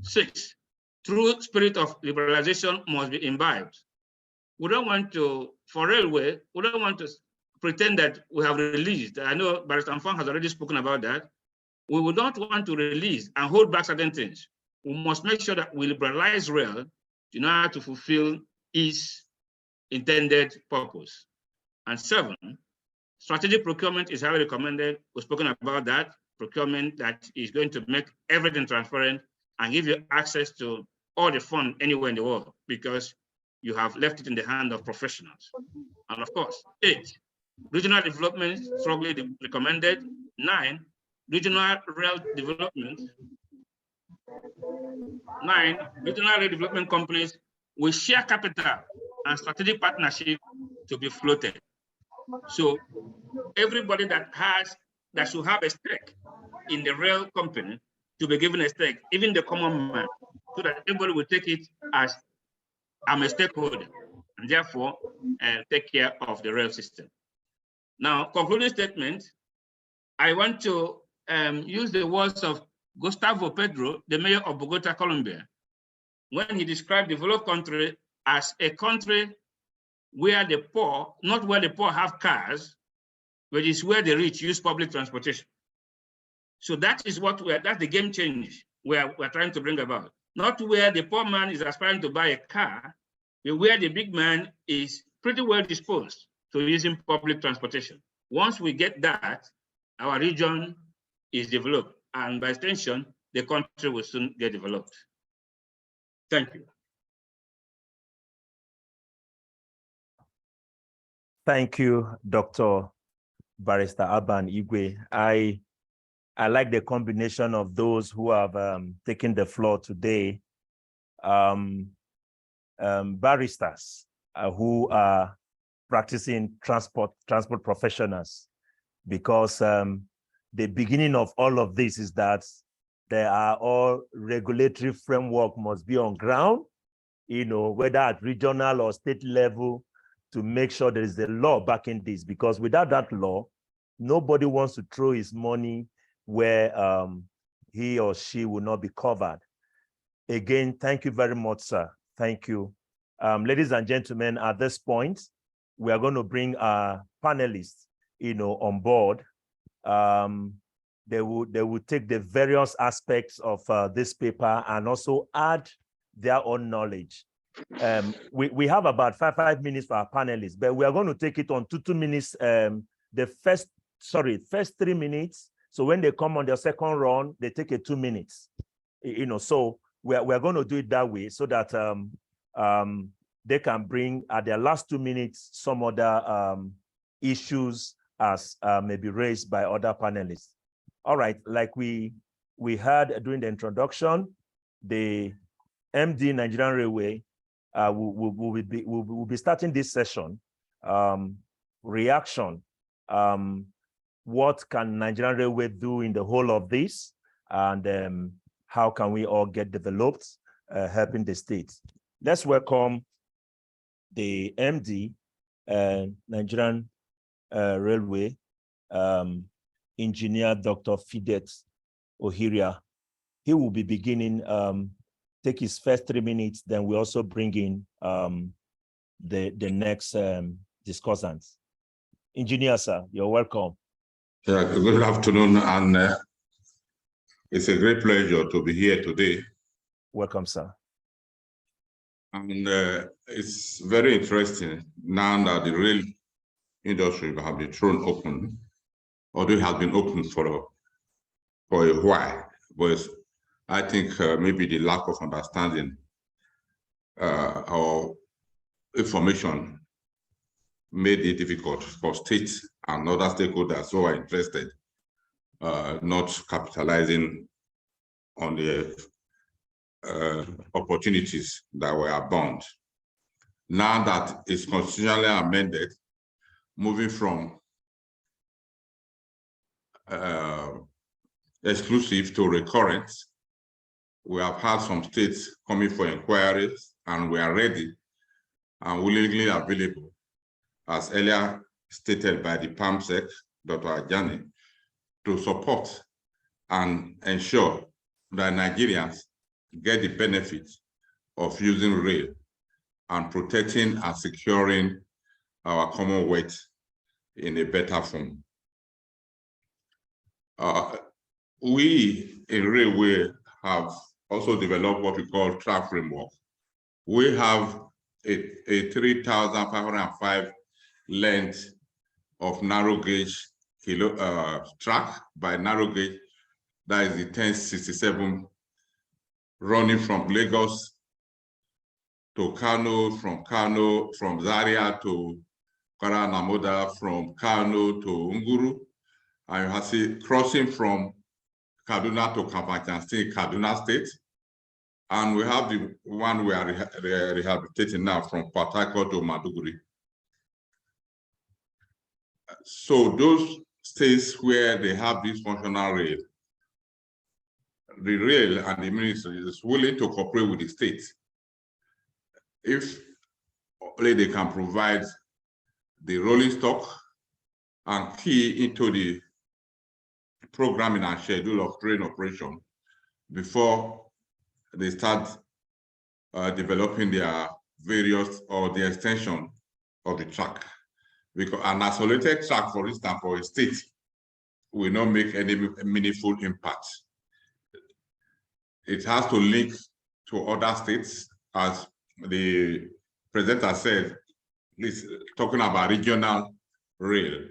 6, true spirit of liberalization must be imbibed. We don't want to, for railway, we don't want to pretend that we have released. I know Barrister Mfon has already spoken about that. We would not want to release and hold back certain things. We must make sure that we liberalize rail in order to fulfill its intended purpose. And 7, strategic procurement is highly recommended. We've spoken about that. Procurement that is going to make everything transparent and give you access to all the funds anywhere in the world, because you have left it in the hand of professionals. And of course, 8, regional development strongly recommended. 9, regional rail development. 9, regional rail development companies will share capital and strategic partnership to be floated. So everybody that should have a stake in the rail company to be given a stake, even the common man, so that everybody will take it as I'm a stakeholder, and therefore take care of the rail system. Now, concluding statement, I want to use the words of Gustavo Petro, the mayor of Bogota, Colombia, when he described developed country as a country where the poor, not where the poor have cars, but it's where the rich use public transportation. So that is what that's the game change we're trying to bring about. Not where the poor man is aspiring to buy a car, but where the big man is pretty well disposed to using public transportation. Once we get that, our region is developed, and by extension, the country will soon get developed. Thank you. Thank you, Dr. Barrister Alban Igwe. I like the combination of those who have taken the floor today, barristers who are practicing transport professionals, because the beginning of all of this is that there are all regulatory framework must be on ground, whether at regional or state level, to make sure there is a law backing this, because without that law, nobody wants to throw his money where he or she will not be covered. Again, thank you very much, sir. Thank you. Ladies and gentlemen, at this point, we are going to bring our panelists, on board. They will take the various aspects of this paper and also add their own knowledge. We have about five minutes for our panelists, but we are going to take it on 2 minutes. The first 3 minutes. So when they come on their second round, they take 2 minutes. So we're going to do it that way so that they can bring at their last 2 minutes some other issues as may be raised by other panelists. All right, like we heard during the introduction, the MD Nigerian Railway will be starting this session. Reaction. What can Nigerian Railway do in the whole of this? And how can we all get developed, helping the state? Let's welcome the MD, Nigerian Railway, Engineer Dr. Fidet Ohiria. He will be beginning, take his first 3 minutes, then we also bring in the next discussants. Engineer, sir, you're welcome. Yeah, good afternoon, and it's a great pleasure to be here today. Welcome, sir. And it's very interesting now that the rail industry have been thrown open, although it has been open for a while. But I think maybe the lack of understanding or information made it difficult for states and other stakeholders who are interested not capitalizing on the opportunities that were abound. Now that it's constitutionally amended, moving from exclusive to recurrent, we have had some states coming for inquiries, and we are ready and willingly available, as earlier stated by the PAMSEC, Dr. Ajani, to support and ensure that Nigerians get the benefit of using rail and protecting and securing our Commonwealth in a better form. We in Railway have also developed what we call track framework. We have a 3,505 length of narrow gauge track by narrow gauge, that is the 1067, running from Lagos to Kano, from Zaria to Kwara-Namoda, from Kano to Nguru, and you have see crossing from Kaduna to Kafanchan, Kaduna State. And we have the one we are rehabilitating now from Port Harcourt to Maiduguri. So those states where they have this functional rail, the rail and the ministry is willing to cooperate with the state if only they can provide the rolling stock and key into the programming and schedule of train operation before they start developing their various or the extension of the track. Because an isolated track, for instance, for a state, will not make any meaningful impact. It has to link to other states, as the presenter said, talking about regional rail.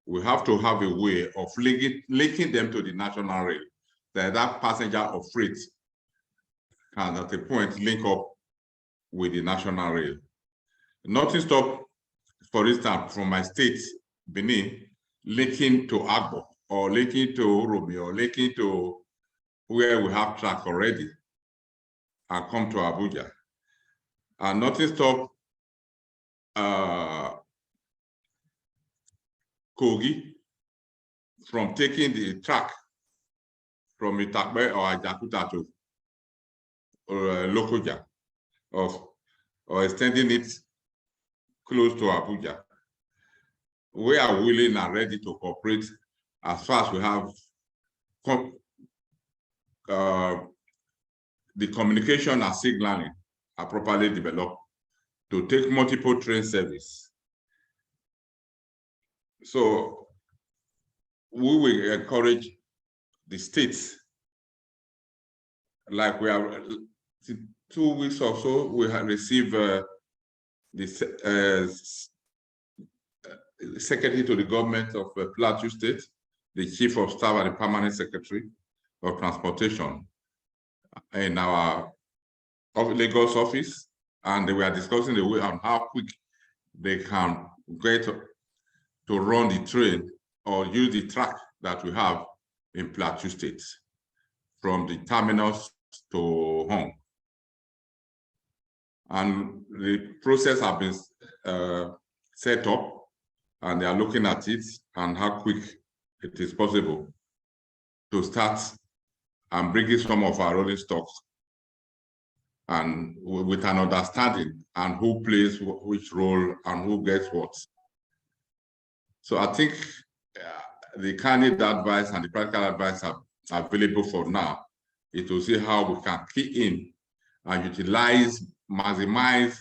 We have to have a way of linking them to the national rail, that passenger or freight can at a point link up with the national rail. Nothing stop, for instance, from my state, Benin, linking to Agbo, or linking to Uromi, or linking to where we have track already, and come to Abuja. And nothing stop Kogi from taking the track from Itakbe or Ajakuta to Lokoja, or extending it close to Abuja. We are willing and ready to cooperate as far as we have the communication and signaling are properly developed to take multiple train service. So we will encourage the states, like we have 2 weeks or so, we have received the Secretary to the Government of Plateau State, the Chief of Staff and the Permanent Secretary of Transportation in our Lagos office, and we are discussing the way on how quick they can get to run the train or use the track that we have in Plateau State from the terminus to home. And the process has been set up, and they are looking at it and how quick it is possible to start and bringing some of our rolling stocks, and with an understanding and who plays which role and who gets what. So I think the candid advice and the practical advice are available for now. It will see how we can key in and utilize, maximize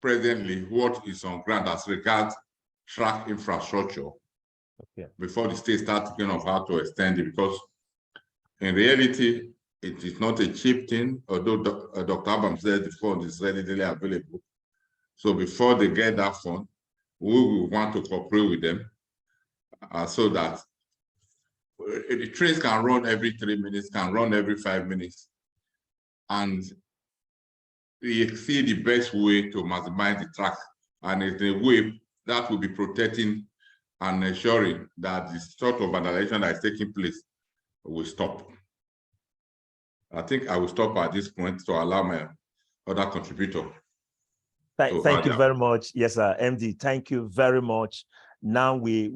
presently what is on ground as regards track infrastructure before the state starts thinking of how to extend it, because in reality, it is not a cheap thing, although Dr. Abam said the fund is readily available. So before they get that fund, we will want to cooperate with them so that the trains can run every 3 minutes, can run every 5 minutes. And we see the best way to maximize the track. And it's a way that will be protecting and ensuring that the sort of vandalization that is taking place will stop. I think I will stop at this point to allow my other contributor. Thank you very much. Yes, sir. MD, thank you very much. Now we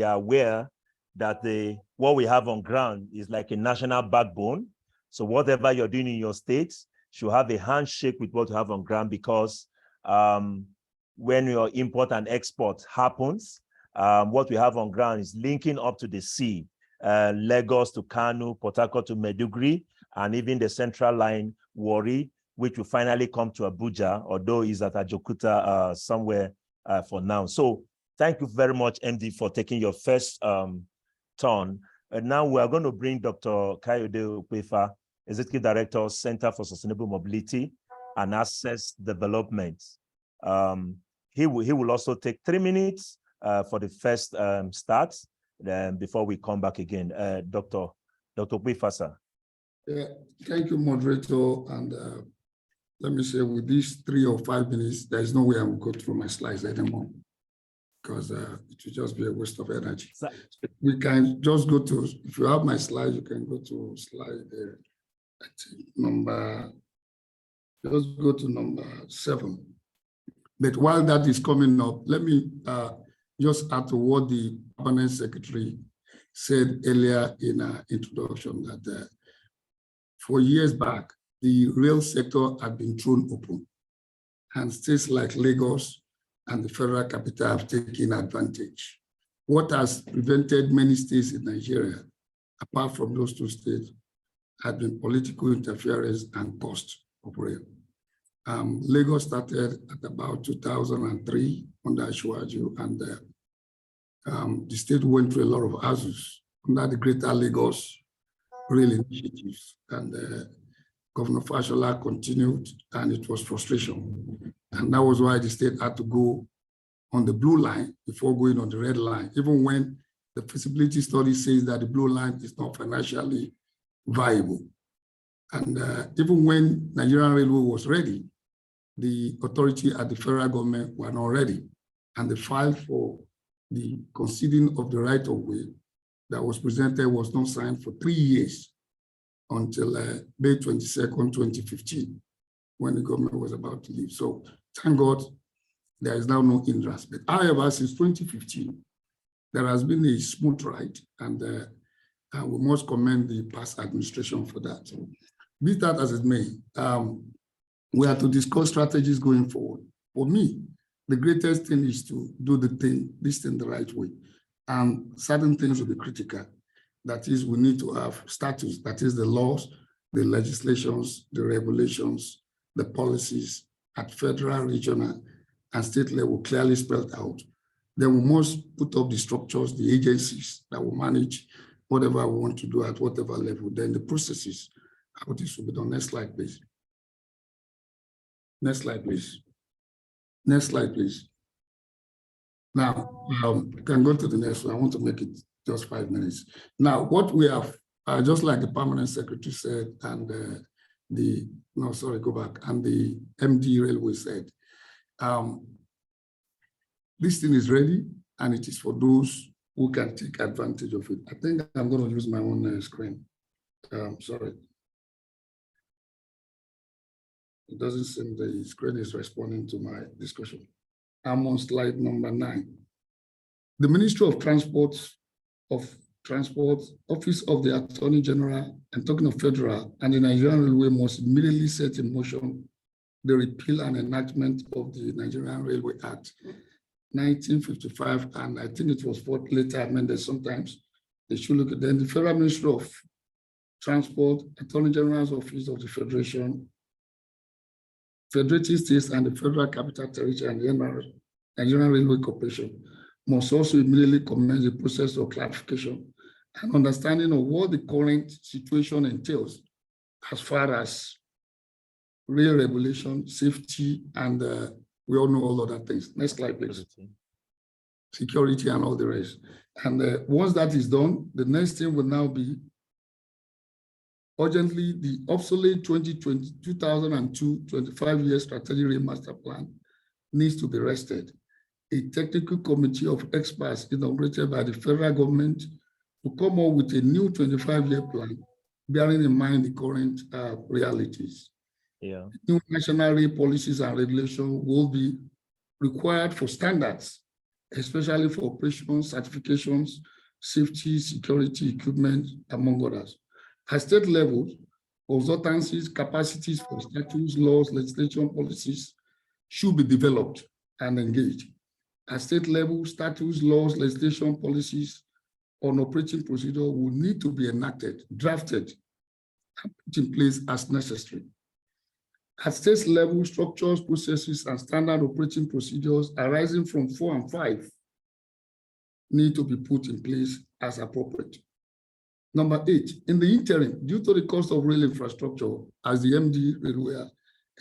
are aware that what we have on ground is like a national backbone. So whatever you're doing in your states should have a handshake with what you have on ground, because when your import and export happens, what we have on ground is linking up to the sea, Lagos to Kano, Port Harcourt to Maiduguri, and even the central line, Warri, which will finally come to Abuja, although is at Ajokuta somewhere for now. So thank you very much, MD, for taking your first turn. And now we are going to bring Dr. Kayode Okpefa, Executive Director, Center for Sustainable Mobility and Access Development. He will also take 3 minutes for the first start before we come back again. Dr. Okpefa, sir. Yeah, thank you, moderator. And let me say, with these 3 or 5 minutes, there's no way I will go through my slides anymore, because it will just be a waste of energy. So we can just go to, if you have my slide, you can go to slide just go to number 7. But while that is coming up, let me just add to what the permanent secretary said earlier in our introduction, that 4 years back, the rail sector had been thrown open, and states like Lagos and the federal capital have taken advantage. What has prevented many states in Nigeria, apart from those 2 states, had been political interference and cost of rail. Lagos started at about 2003 under Ashwaju, and the state went through a lot of hassles under the Greater Lagos Rail Initiatives, and Governor Fashola continued, and it was frustration. And that was why the state had to go on the blue line before going on the red line, even when the feasibility study says that the blue line is not financially viable. And even when Nigerian Railway was ready, the authority at the federal government were not ready. And the file for the conceding of the right of way that was presented was not signed for 3 years until May 22nd, 2015, when the government was about to leave. So thank God there is now no hindrance. But however, since 2015, there has been a smooth ride, and we must commend the past administration for that. Be that as it may, we have to discuss strategies going forward. For me, the greatest thing is to do this thing the right way. And certain things will be critical. That is, we need to have statutes, that is the laws the legislations, the regulations, the policies at federal, regional, and state level clearly spelled out. Then we must put up the structures, the agencies that will manage whatever we want to do at whatever level. Then the processes, how this will be done. Next slide, please. Next slide, please. Next slide, please. Now, you can go to the next one. I want to make it just 5 minutes. Now, what we have, just like the permanent secretary said, and go back, and the MD Railway said, this thing is ready, and it is for those who can take advantage of it. I think I'm going to use my own screen. Sorry. It doesn't seem the screen is responding to my discussion. I'm on slide number 9. The Ministry of Transport, Office of the Attorney General, and talking of federal, and the Nigerian Railway must immediately set in motion the repeal and enactment of the Nigerian Railway Act 1955, and I think it was later amended sometimes. They should look at then the Federal Ministry of Transport, Attorney General's Office of the Federation, Federated States, and the Federal Capital Territory and the Nigerian Railway Corporation must also immediately commence the process of clarification and understanding of what the current situation entails as far as rail regulation, safety, and we all know all other things. Next slide, please. Security and all the rest. And once that is done, the next thing will now be urgently the obsolete 2002 25-year strategic rail master plan needs to be rested. A technical committee of experts inaugurated by the federal government to come up with a new 25-year plan, bearing in mind the current realities. Yeah. New national rail policies and regulations will be required for standards, especially for operations, certifications, safety, security, equipment, among others. At state level, consultancies, capacities for statutes, laws, legislation, policies should be developed and engaged. At state level, statutes, laws, legislation, policies on operating procedure will need to be enacted, drafted, and put in place as necessary. At state level, structures, processes, and standard operating procedures arising from 4 and 5 need to be put in place as appropriate. Number 8, in the interim, due to the cost of rail infrastructure, as the MD Railway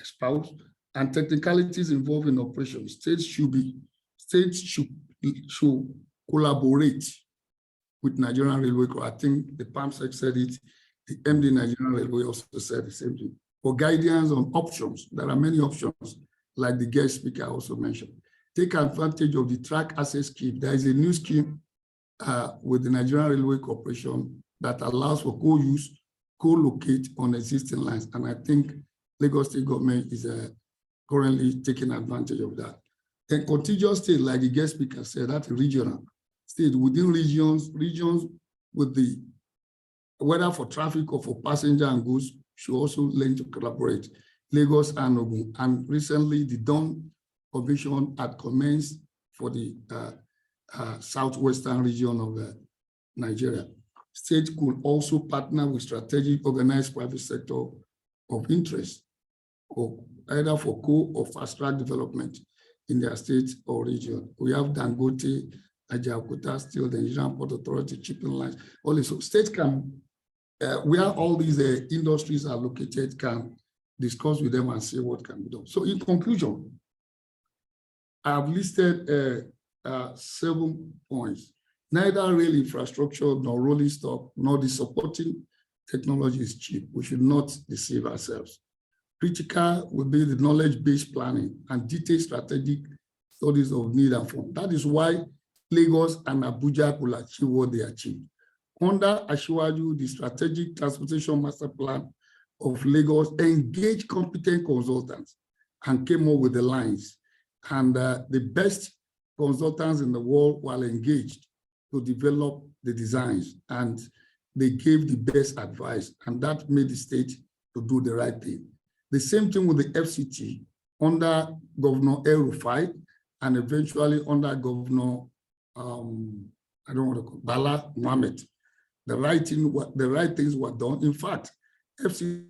espoused, and technicalities involved in operations, states should collaborate with Nigerian Railway. I think the PAMSEC said it, the MD Nigerian Railway also said the same thing. For guidance on options, there are many options, like the guest speaker also mentioned. Take advantage of the track access scheme. There is a new scheme with the Nigerian Railway Corporation that allows for co-use, co-locate on existing lines. And I think Lagos State government is currently taking advantage of that. Then contiguous state, like the guest speaker said, that's regional state within regions with the, whether for traffic or for passenger and goods, should also learn to collaborate. Lagos and Ogun, and recently the Dawn Commission had commenced for the southwestern region of Nigeria. States could also partner with strategic organized private sector of interest, or either for co or fast track development in their state or region. We have Dangote, Ajaokuta Steel, the Nigerian Port Authority, shipping lines. Also, states can, where all these industries are located, can discuss with them and see what can be done. So in conclusion, I've listed 7 points. Neither rail infrastructure nor rolling stock nor the supporting technology is cheap. We should not deceive ourselves. Critical will be the knowledge-based planning and detailed strategic studies of need and form. That is why Lagos and Abuja will achieve what they achieved. Under Asiwaju, the Strategic Transportation Master Plan of Lagos engaged competent consultants and came up with the lines. And the best consultants in the world were engaged to develop the designs, and they gave the best advice, and that made the state to do the right thing. The same thing with the FCT under Governor El-Rufai, and eventually under Governor, I don't want to call Bala Mohammed. The right things were done. In fact, FC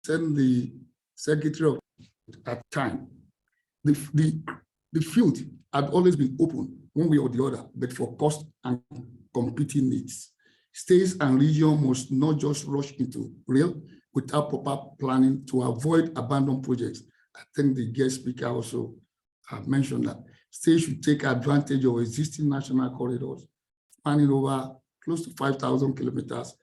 send the secretary of at time. The field had always been open one way or the other, but for cost and competing needs. States and regions must not just rush into rail without proper planning to avoid abandoned projects. I think the guest speaker also mentioned that states should take advantage of existing national corridors, spanning over close to 5,000 kilometers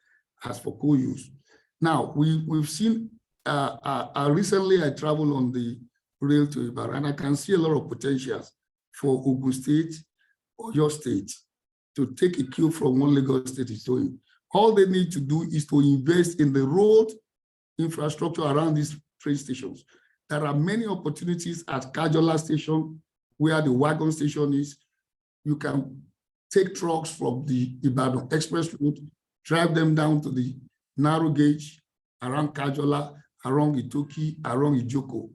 as for co-use. Now, we've seen, recently I traveled on the rail to Ibadan, and I can see a lot of potentials for Ogun State or your state to take a cue from what Lagos State is doing. All they need to do is to invest in the road infrastructure around these train stations. There are many opportunities at Kajola Station, where the wagon station is. You can take trucks from the Ibadan Express Route, drive them down to the narrow gauge around Kajola, around Itoki, around Ijoko,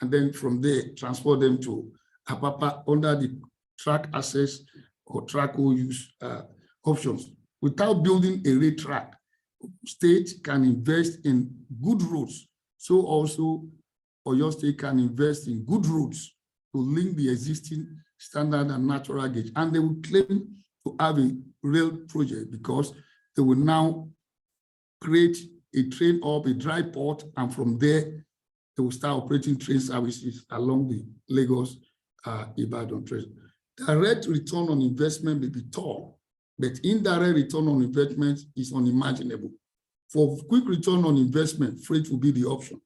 and then from there, transport them to Apapa under the track access or track use options. Without building a rail track, state can invest in good roads. So also, Oyo State can invest in good roads to link the existing standard and natural gauge. And they will claim to have a rail project because they will now create a train up, a dry port, and from there, they will start operating train services along the Lagos-Ibadan train. Direct return on investment may be tall, but indirect return on investment is unimaginable. For quick return on investment, freight will be the option.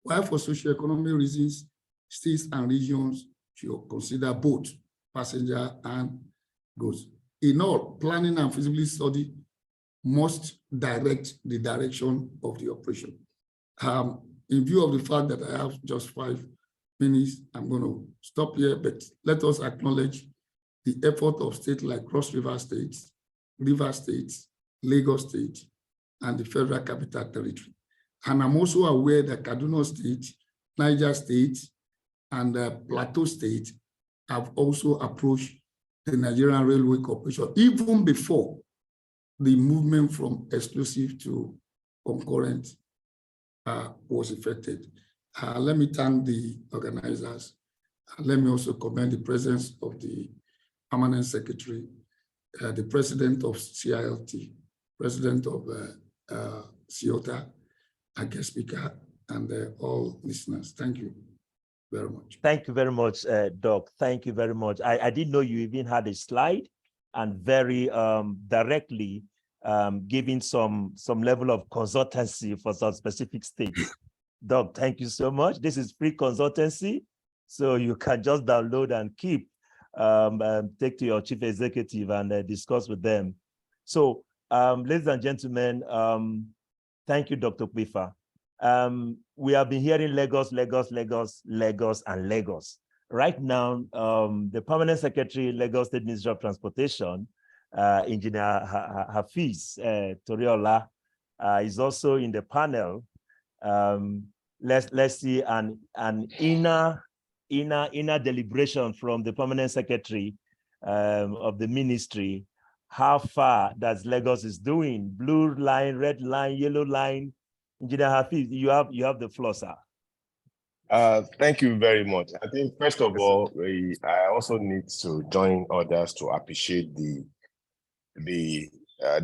While for socioeconomic reasons, states and regions should consider both passenger and goods. In all, planning and feasibility study must direct the direction of the operation. In view of the fact that I have just 5 minutes, I'm going to stop here, but let us acknowledge the effort of states like Cross River States, Lagos State, and the Federal Capital Territory. And I'm also aware that Kaduna State, Niger State, and Plateau State have also approached the Nigerian Railway Corporation even before the movement from exclusive to concurrent was effected. Let me thank the organizers. Let me also commend the presence of the Permanent Secretary, the President of CILT, President of CIOTA, our guest speaker, and all listeners. Thank you very much. Thank you very much, Doc. Thank you very much. I didn't know you even had a slide and very directly giving some level of consultancy for some specific states. Doc, thank you so much. This is free consultancy, so you can just download and keep, take to your chief executive and discuss with them. So, ladies and gentlemen, thank you, Dr. Kwifa. We have been hearing Lagos, Lagos, Lagos, Lagos, and Lagos. Right now, the Permanent Secretary, Lagos State Ministry of Transportation, Engineer Hafiz Toriola, is also in the panel. Let's see an inner deliberation from the Permanent Secretary of the ministry. How far does Lagos is doing? Blue line, red line, yellow line. Engineer Hafiz, you have the floor, sir. Thank you very much. I think first of all, I also need to join others to appreciate the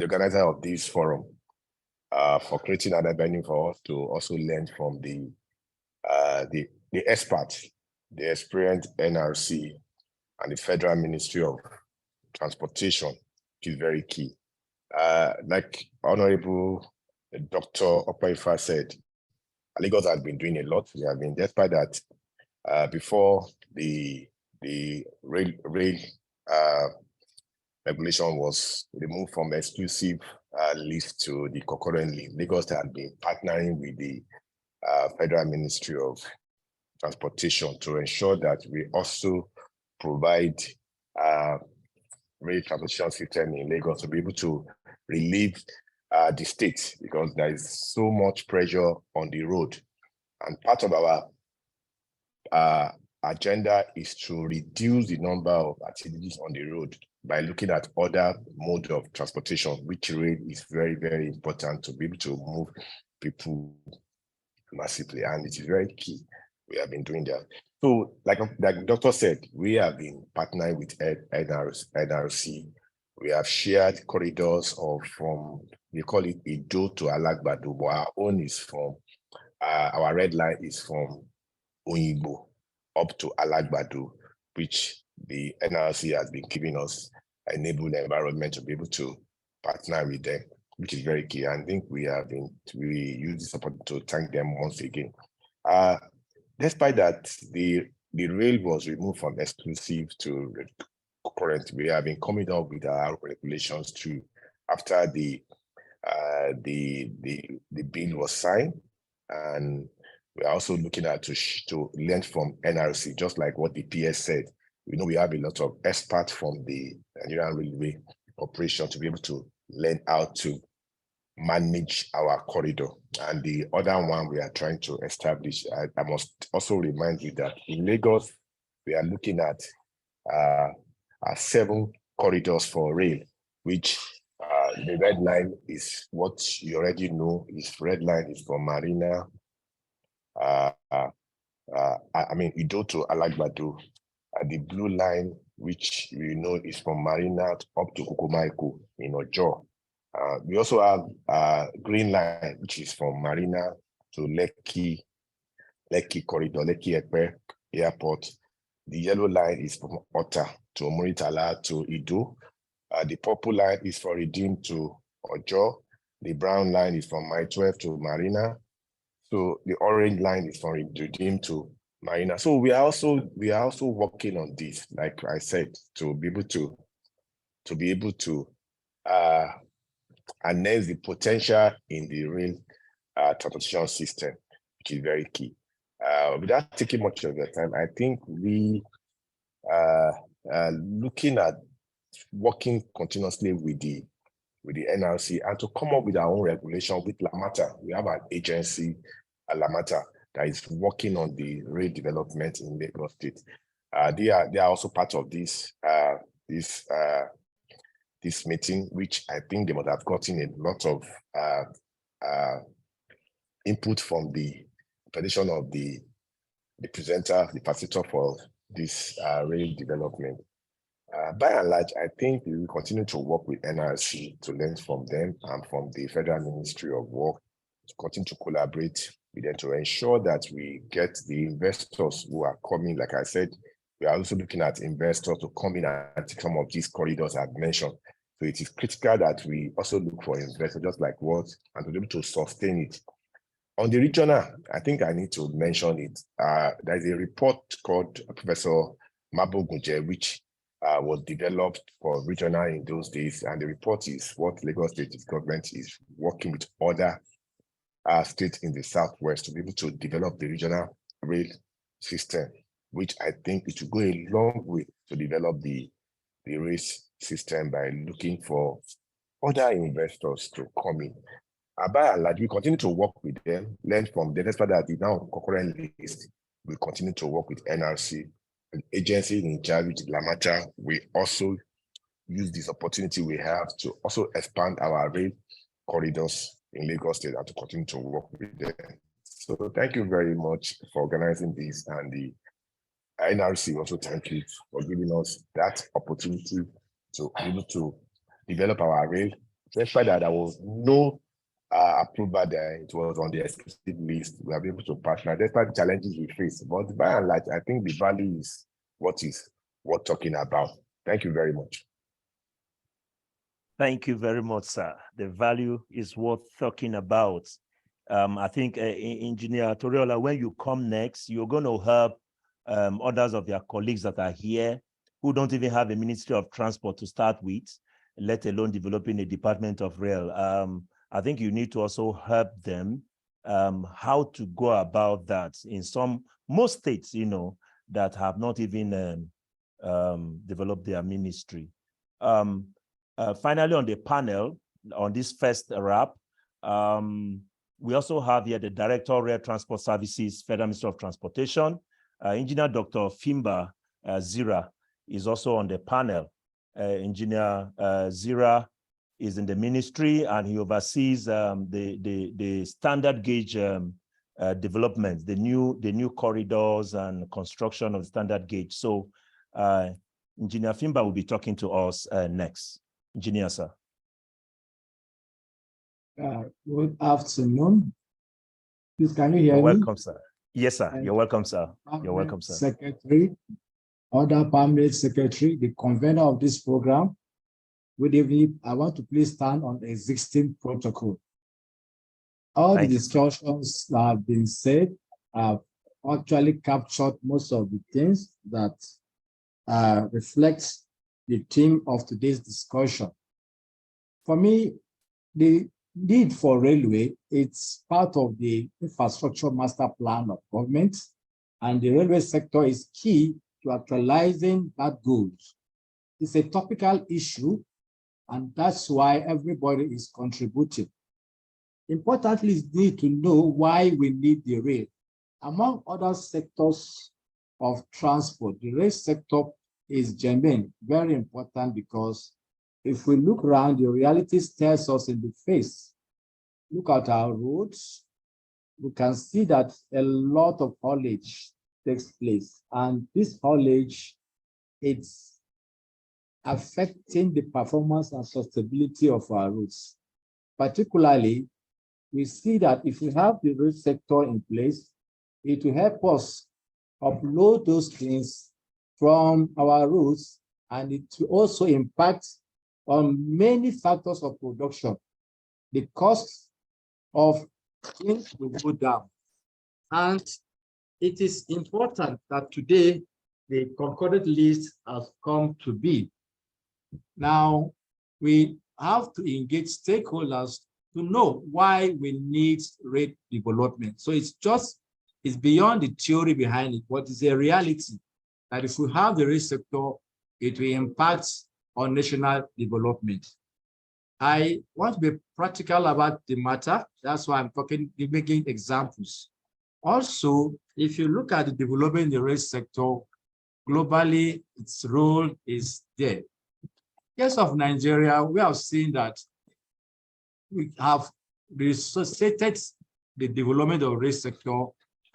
organizer of this forum for creating an avenue for us to also learn from the experts, the experienced NRC, and the Federal Ministry of Transportation, which is very key. Like Honorable Dr. Opaifa said, Lagos has been doing a lot. We have been, despite that, before the rail regulation was removed from exclusive list to the concurrent list, Lagos had been partnering with the Federal Ministry of Transportation to ensure that we also provide rail transportation system in Lagos to be able to relieve the state, because there is so much pressure on the road. And part of our agenda is to reduce the number of activities on the road by looking at other modes of transportation, which rail is very, very important to be able to move people massively. And it is very key. We have been doing that. So like the doctor said, we have been partnering with NRC. We have shared corridors from, we call it Ido to Alagbado, but our own is from, our red line is from Oyinbo up to Alagbado, which the NRC has been giving us, enable the environment to be able to partner with them, which is very key. I think we use this opportunity to thank them once again. Despite that, the rail was removed from exclusive to concurrent. We have been coming up with our regulations too after the bill was signed, and we're also looking at to learn from NRC, just like what the PS said. We know we have a lot of experts from the Nigerian Railway Corporation to be able to learn how to manage our corridor. And the other one we are trying to establish, I must also remind you that in Lagos, we are looking at 7 corridors for rail, which the red line is what you already know. Is red line is from Marina, Ido to Alagbado. The blue line, which we know is from Marina up to Kukumaiko in Ojo. We also have green line, which is from Marina to Lekki corridor, Lekki Epe Airport. The yellow line is from Ota to Muritala to Ido. The purple line is for Redeem to Ojo. The brown line is from Mile 12 to Marina. So the orange line is from Redeem to Marina. So we are also working on this, like I said, to be able to harness the potential in the rail transportation system, which is very key. Without taking much of your time, I think we looking at working continuously with the NRC and to come up with our own regulation with Lamata. We have an agency, Lamata, that is working on the rail development in Lagos State. They are also part of this meeting, which I think they would have gotten a lot of input from the position of the presenter, the facilitator for this rail development. By and large, I think we will continue to work with NRC to learn from them and from the Federal Ministry of Work to continue to collaborate with them to ensure that we get the investors who are coming. Like I said, we are also looking at investors to come in and take some of these corridors I've mentioned. So it is critical that we also look for investors just like what, and to be able to sustain it. On the regional, I think I need to mention it. There's a report called Professor Mabogunje, which was developed for regional in those days. And the report is what Lagos State government is working with other states in the Southwest to be able to develop the regional rail system, which I think it will go a long way to develop the race system by looking for other investors to come in. By and large, we continue to work with them, learn from them. Despite that, the now concurrent list, we continue to work with NRC, an agency in charge with Lamata. We also use this opportunity we have to also expand our rail corridors in Lagos State and to continue to work with them. So thank you very much for organizing this, and the NRC also thank you for giving us that opportunity to be able to develop our rail. Despite that, there was no approval there, it was on the exclusive list. We have been able to partner despite the challenges we face. But by and large, I think the value is worth talking about. Thank you very much. Thank you very much, sir. The value is worth talking about. I think Engineer Toriola, when you come next, you're going to help others of your colleagues that are here who don't even have a Ministry of Transport to start with, let alone developing a Department of Rail. I think you need to also help them how to go about that in most states, that have not even developed their ministry. Finally, on the panel, on this first wrap. We also have here the Director of Rail Transport Services, Federal Ministry of Transportation. Engineer Dr. Fimba Zira is also on the panel. Engineer Zira is in the ministry and he oversees the standard gauge development, the new corridors and construction of standard gauge. So Engineer Fimba will be talking to us next. Engineer, sir. Good afternoon. Please, can you hear You're me? welcome, sir. Yes, sir. You're welcome, sir. You're welcome, sir. Secretary, other permanent secretary, the convener of this program. Good evening. I want to please stand on the existing protocol. All the discussions that have been said have actually captured most of the things that reflect the theme of today's discussion. For me, the need for railway, it's part of the infrastructure master plan of government, and the railway sector is key to actualizing that goal. It's a topical issue, and that's why everybody is contributing. Importantly, is need to know why we need the rail. Among other sectors of transport, the rail sector is germane, very important, because if we look around, the reality stares us in the face. Look at our roads. We can see that a lot of haulage takes place. And this haulage, it's affecting the performance and sustainability of our roads. Particularly, we see that if we have the road sector in place, it will help us upload those things from our roads, and it will also impact on many factors of production. The cost of things will go down. And it is important that today the concurrent list has come to be. Now, we have to engage stakeholders to know why we need rail development. So it's beyond the theory behind it, but it's a reality that if we have the rail sector, it will impact on national development. I want to be practical about the matter. That's why I'm making examples. Also, if you look at the development in the rail sector, globally, its role is there. In case of Nigeria, we have seen that we have resuscitated the development of the rail sector,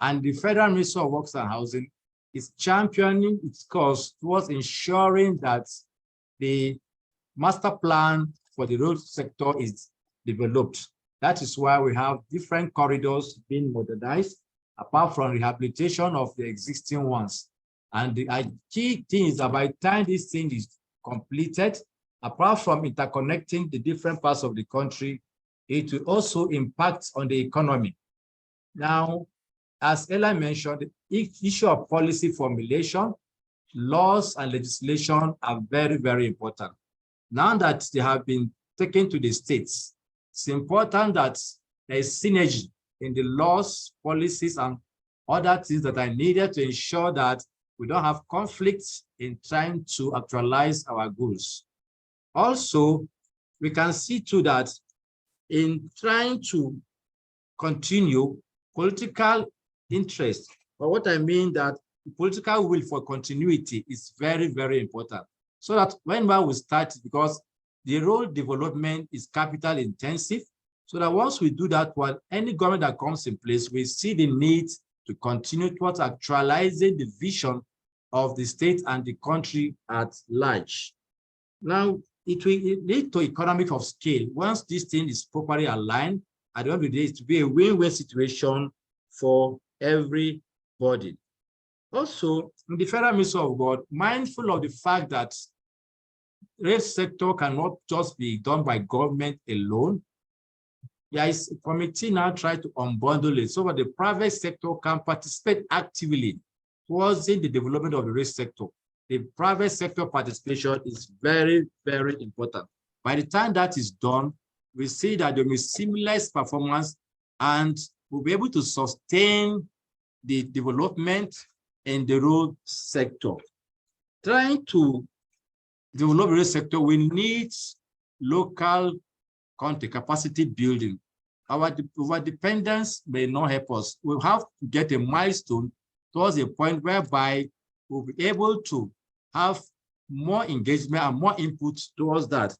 and the Federal Ministry of Works and Housing is championing its cause towards ensuring that the master plan for the road sector is developed. That is why we have different corridors being modernized, apart from rehabilitation of the existing ones. And the key thing is that by the time this thing is completed, apart from interconnecting the different parts of the country, it will also impact on the economy. Now, as Ella mentioned, the issue of policy formulation, laws and legislation are very, very important. Now that they have been taken to the states, it's important that there is synergy in the laws, policies, and other things that are needed to ensure that we don't have conflicts in trying to actualize our goals. Also, we can see too that in trying to continue political interest, but what I mean that political will for continuity is very, very important. So that when we start, because the road development is capital intensive, so that once we do that one, any government that comes in place, we see the need to continue towards actualizing the vision of the state and the country at large. Now, it will lead to economic of scale. Once this thing is properly aligned, at the end of the day, it will be a win-win situation for everybody. Also, in the Federal Ministry of God, mindful of the fact that rail sector cannot just be done by government alone, there is a committee now trying to unbundle it so that the private sector can participate actively towards the development of the rail sector. The private sector participation is very, very important. By the time that is done, we see that there will be seamless performance and we'll be able to sustain the development in the road sector. Trying to develop the road sector, we need local country, capacity building. Our dependence may not help us. We'll have to get a milestone towards a point whereby we'll be able to have more engagement and more input towards that.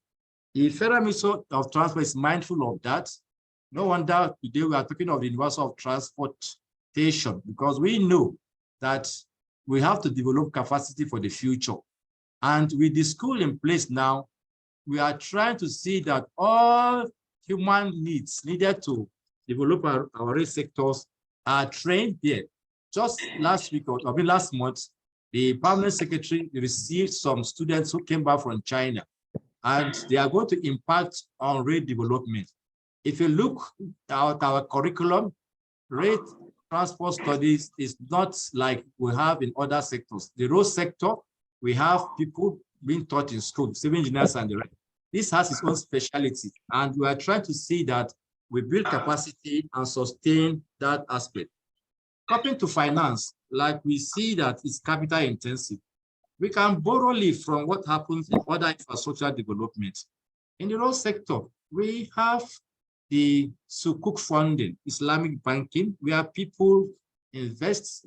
The Federal Ministry of Transport is mindful of that. No wonder today we are talking of the universal of transportation, because we know that we have to develop capacity for the future. And with the school in place now, we are trying to see that all human needs needed to develop our rail sectors are trained there. Just last week, or last month, the permanent secretary received some students who came back from China, and they are going to impact on rail development. If you look at our curriculum, rail transport studies is not like we have in other sectors. The road sector, we have people being taught in school, civil engineers and the rest. This has its own speciality, and we are trying to see that we build capacity and sustain that aspect. Coming to finance, like we see that it's capital intensive. We can borrow from what happens in other infrastructure development. In the road sector, we have the Sukuk funding, Islamic banking, where people invest,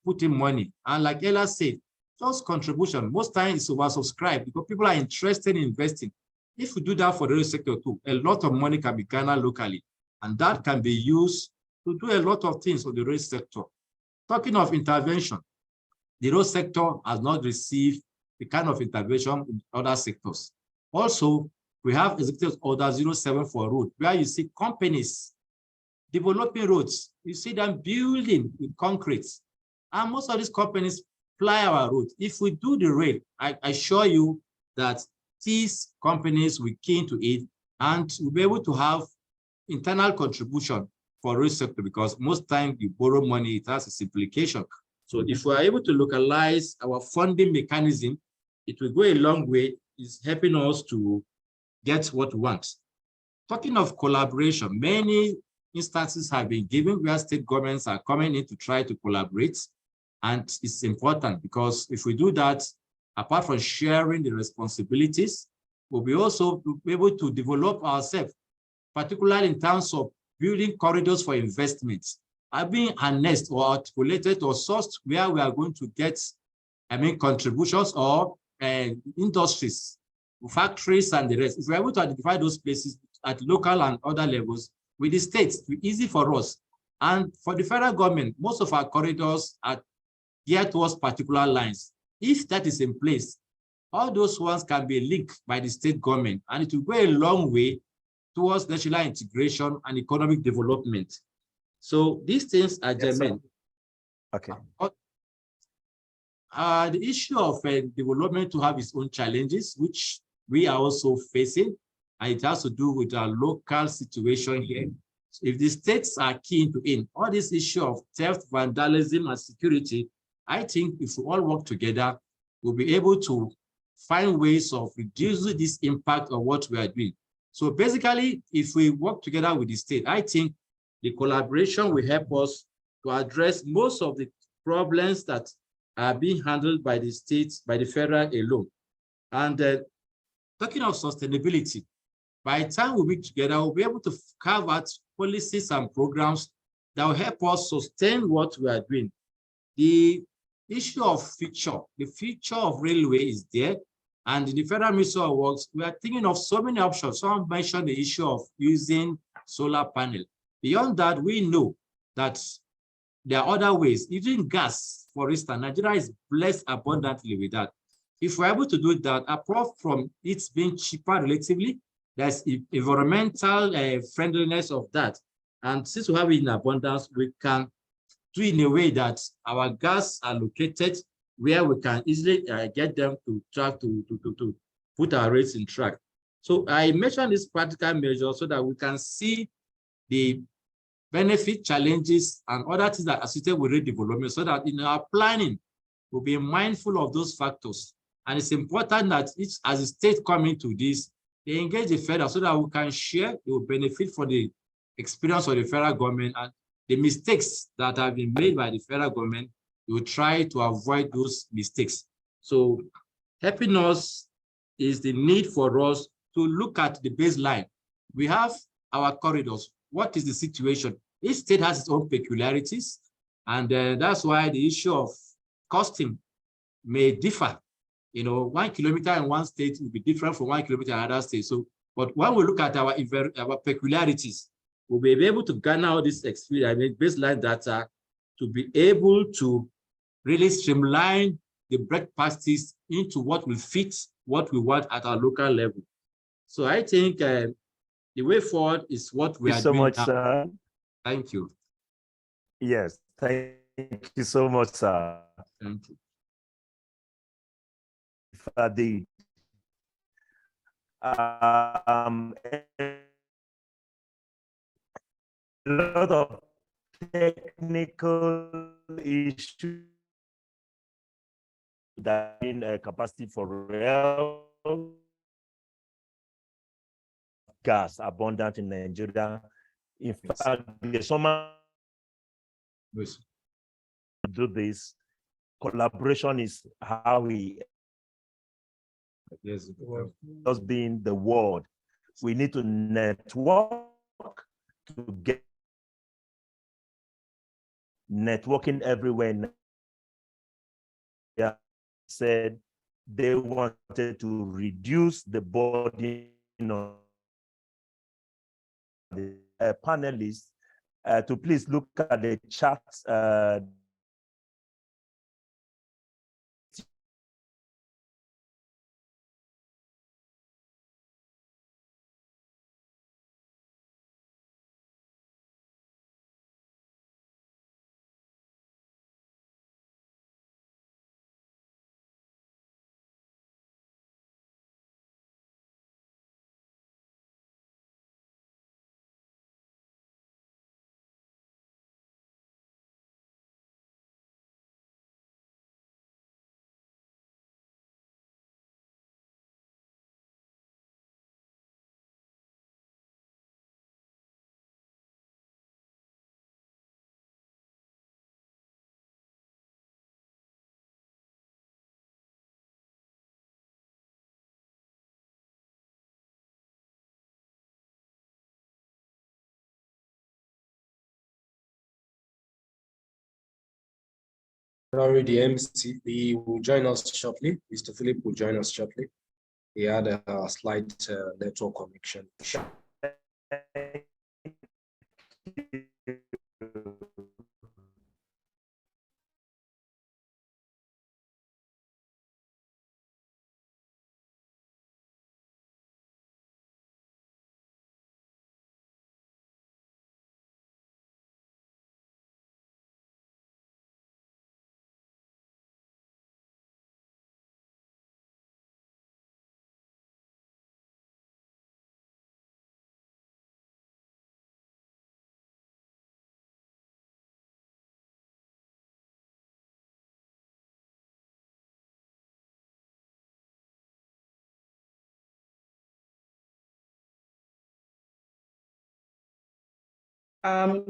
put in money. And like Ella said, just contribution, most times it's oversubscribed because people are interested in investing. If we do that for the rail sector too, a lot of money can be garnered locally, and that can be used to do a lot of things for the rail sector. Talking of intervention, the road sector has not received the kind of intervention in other sectors. Also, we have Executive Order 07 for road, where you see companies developing roads. You see them building with concrete. And most of these companies fly our road. If we do the rail, I assure you that these companies will keen to it, and we'll be able to have internal contribution for rail sector, because most times you borrow money, it has its implication. So if we are able to localize our funding mechanism, it will go a long way. It's helping us to get what we want. Talking of collaboration, many instances have been given where state governments are coming in to try to collaborate. And it's important, because if we do that, apart from sharing the responsibilities, we'll be also be able to develop ourselves, particularly in terms of building corridors for investments, are being harnessed or articulated or sourced where we are going to get, contributions or industries, factories and the rest. If we're able to identify those places at local and other levels with the states, it's easy for us. And for the federal government, most of our corridors are geared towards particular lines. If that is in place, all those ones can be linked by the state government, and it will go a long way towards national integration and economic development. So these things are germane. Okay. The issue of development to have its own challenges, which we are also facing, and it has to do with our local situation here. So if the states are keen to in all this issue of theft, vandalism, and security, I think if we all work together, we'll be able to find ways of reducing this impact of what we are doing. So basically, if we work together with the state, I think the collaboration will help us to address most of the problems that are being handled by the states, by the federal alone. And talking of sustainability, by the time we work together, we'll be able to carve out policies and programs that will help us sustain what we are doing. The issue of the future of railway is there. And in the Federal Ministry of Works, we are thinking of so many options. Someone mentioned the issue of using solar panel. Beyond that, we know that there are other ways. Using gas, for instance, Nigeria is blessed abundantly with that. If we're able to do that, apart from it being cheaper relatively, there's environmental friendliness of that. And since we have it in abundance, we can do it in a way that our gas are located where we can easily get them to track to put our rates in track. So I mentioned this practical measure so that we can see the benefit, challenges, and other things that are associated with rail development, so that in our planning, we'll be mindful of those factors. And it's important that each, as a state coming to this, they engage the federal so that we can share, they will benefit from the experience of the federal government, and the mistakes that have been made by the federal government, we will try to avoid those mistakes. So helping us is the need for us to look at the baseline. we have our corridors. What is the situation? Each state has its own peculiarities, and that's why the issue of costing may differ. 1 kilometer in one state will be different from 1 kilometer in another state. So, but when we look at our peculiarities, we'll be able to garner all this experience, baseline data, to be able to really streamline the break practice into what will fit what we want at our local level. So I think the way forward is what we are doing much, now. sir. Thank you. Yes, thank you so much, sir. Thank you. A lot of technical issues that in capacity for rail gas abundant in Nigeria. In fact, the summer do this. Collaboration is how we just being the word. We need to network to get networking everywhere. Yeah, said they wanted to reduce the burden on the panelists to please look at the charts. Already, the MC will join us shortly. Mr. Philip will join us shortly. He had a slight network connection.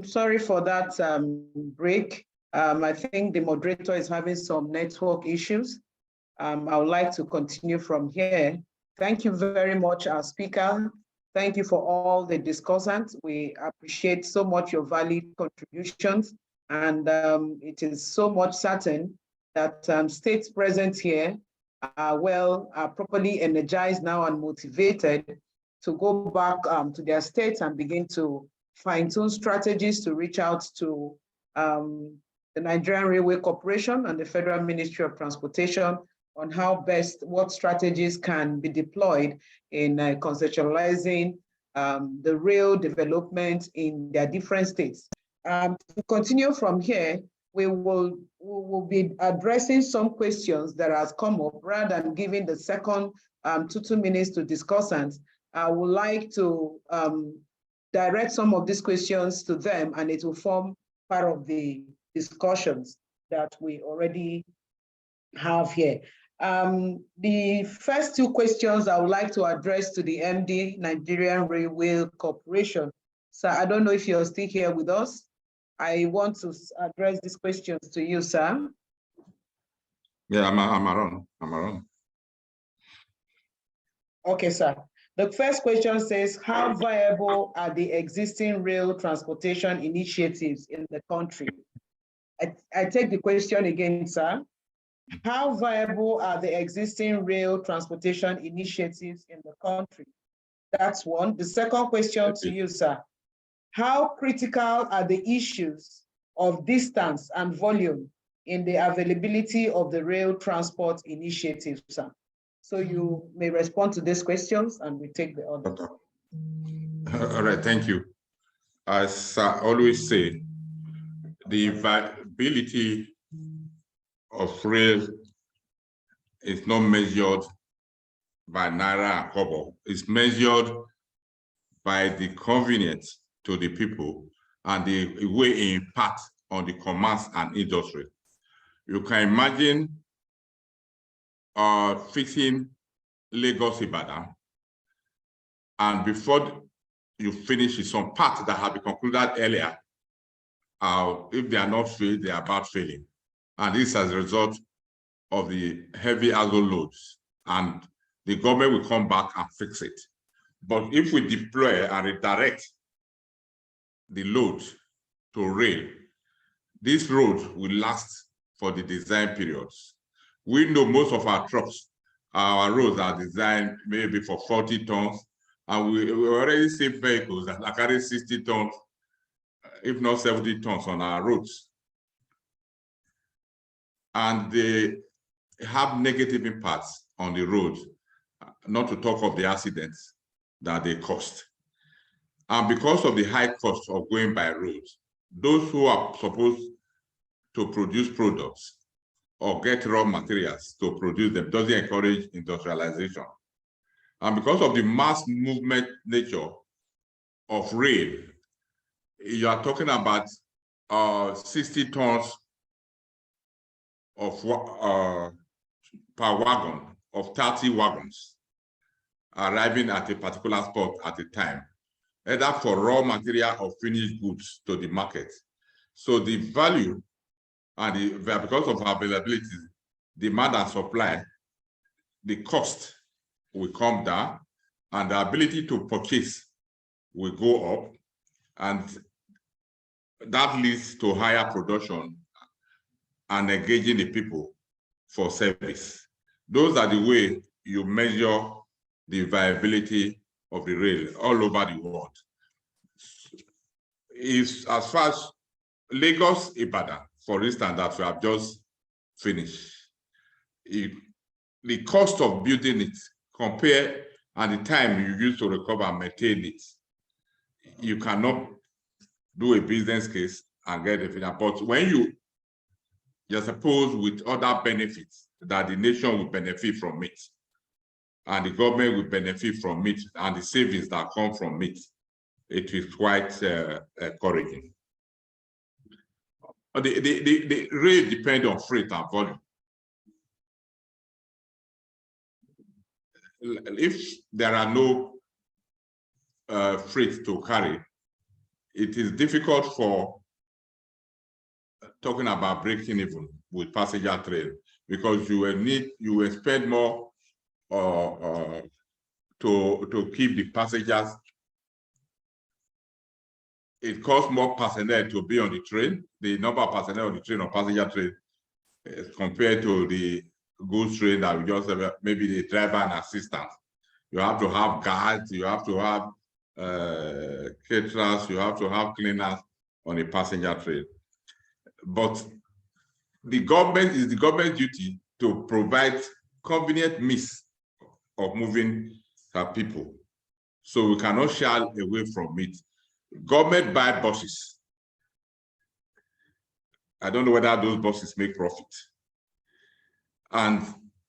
Sorry for that break. I think the moderator is having some network issues. I would like to continue from here. Thank you very much, our speaker. Thank you for all the discussants. We appreciate so much your valued contributions. And it is so much certain that states present here are properly energized now and motivated to go back to their states and begin to fine-tune strategies to reach out to the Nigerian Railway Corporation and the Federal Ministry of Transportation on how best, what strategies can be deployed in conceptualizing the rail development in their different states. To continue from here, we will be addressing some questions that has come up rather than giving the second 2 minutes to discussants. I would like to direct some of these questions to them, and it will form part of the discussions that we already have here. The first 2 questions I would like to address to the MD, Nigerian Railway Corporation. Sir, I don't know if you're still here with us. I want to address these questions to you, sir. Yeah, I'm around. Okay, sir. The first question says, how viable are the existing rail transportation initiatives in the country? I take the question again, sir. How viable are the existing rail transportation initiatives in the country? That's one. The second question to you, sir. How critical are the issues of distance and volume in the availability of the rail transport initiatives, sir? So you may respond to these questions and we take the others. All right, thank you. As I always say, the viability of rail is not measured by naira and kobo. It's measured by the convenience to the people and the way it impacts on the commerce and industry. You can imagine fixing Lagos Ibadan, and before you finish some parts that have been concluded earlier, if they are not filled, they are about failing. And this as a result of the heavy cargo loads, and the government will come back and fix it. But if we deploy and redirect the load to rail, this road will last for the design periods. We know most of our trucks, our roads are designed maybe for 40 tons, and we already see vehicles that are carrying 60 tons, if not 70 tons on our roads. And they have negative impacts on the road, not to talk of the accidents that they cost. And because of the high cost of going by road, those who are supposed to produce products or get raw materials to produce them doesn't encourage industrialization. And because of the mass movement nature of rail, you are talking about 60 tons of per wagon of 30 wagons arriving at a particular spot at a time, either for raw material or finished goods to the market. So the value and because of availability, demand and supply, the cost will come down and the ability to purchase will go up, and that leads to higher production and engaging the people for service. Those are the way you measure the viability of the rail all over the world. As far as Lagos Ibadan, for instance, that we have just finished, the cost of building it compare and the time you use to recover and maintain it, you cannot do a business case and get a final. But when you're supposed with other benefits that the nation will benefit from it, and the government will benefit from it, and the savings that come from it, it is quite encouraging. The rate depends on freight and volume. If there are no freight to carry, it is difficult for talking about breaking even with passenger train, because you will spend more to keep the passengers. It costs more personnel to be on the train, the number of personnel on the train or passenger train, compared to the goods train that we just have, maybe the driver and assistant. You have to have guards, you have to have caterers, you have to have cleaners on a passenger train. But the government is the government's duty to provide convenient means of moving people. So we cannot shy away from it. Government buy buses. I don't know whether those buses make profit. And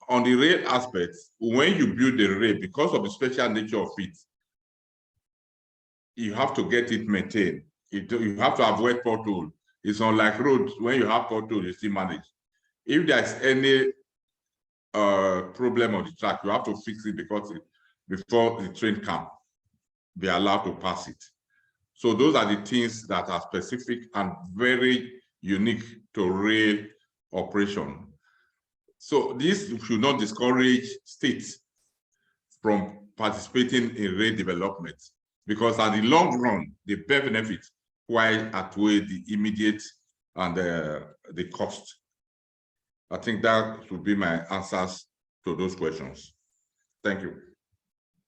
on the rail aspect, when you build the rail, because of the special nature of it, you have to get it maintained. You have to avoid pothole. It's unlike roads. When you have pothole, you still manage. If there's any problem on the track, you have to fix it before the train can be allowed to pass it. So those are the things that are specific and very unique to rail operation. So this should not discourage states from participating in rail development, because at the long run, the benefit quite outweigh the immediate and the cost. I think that would be my answers to those questions. Thank you.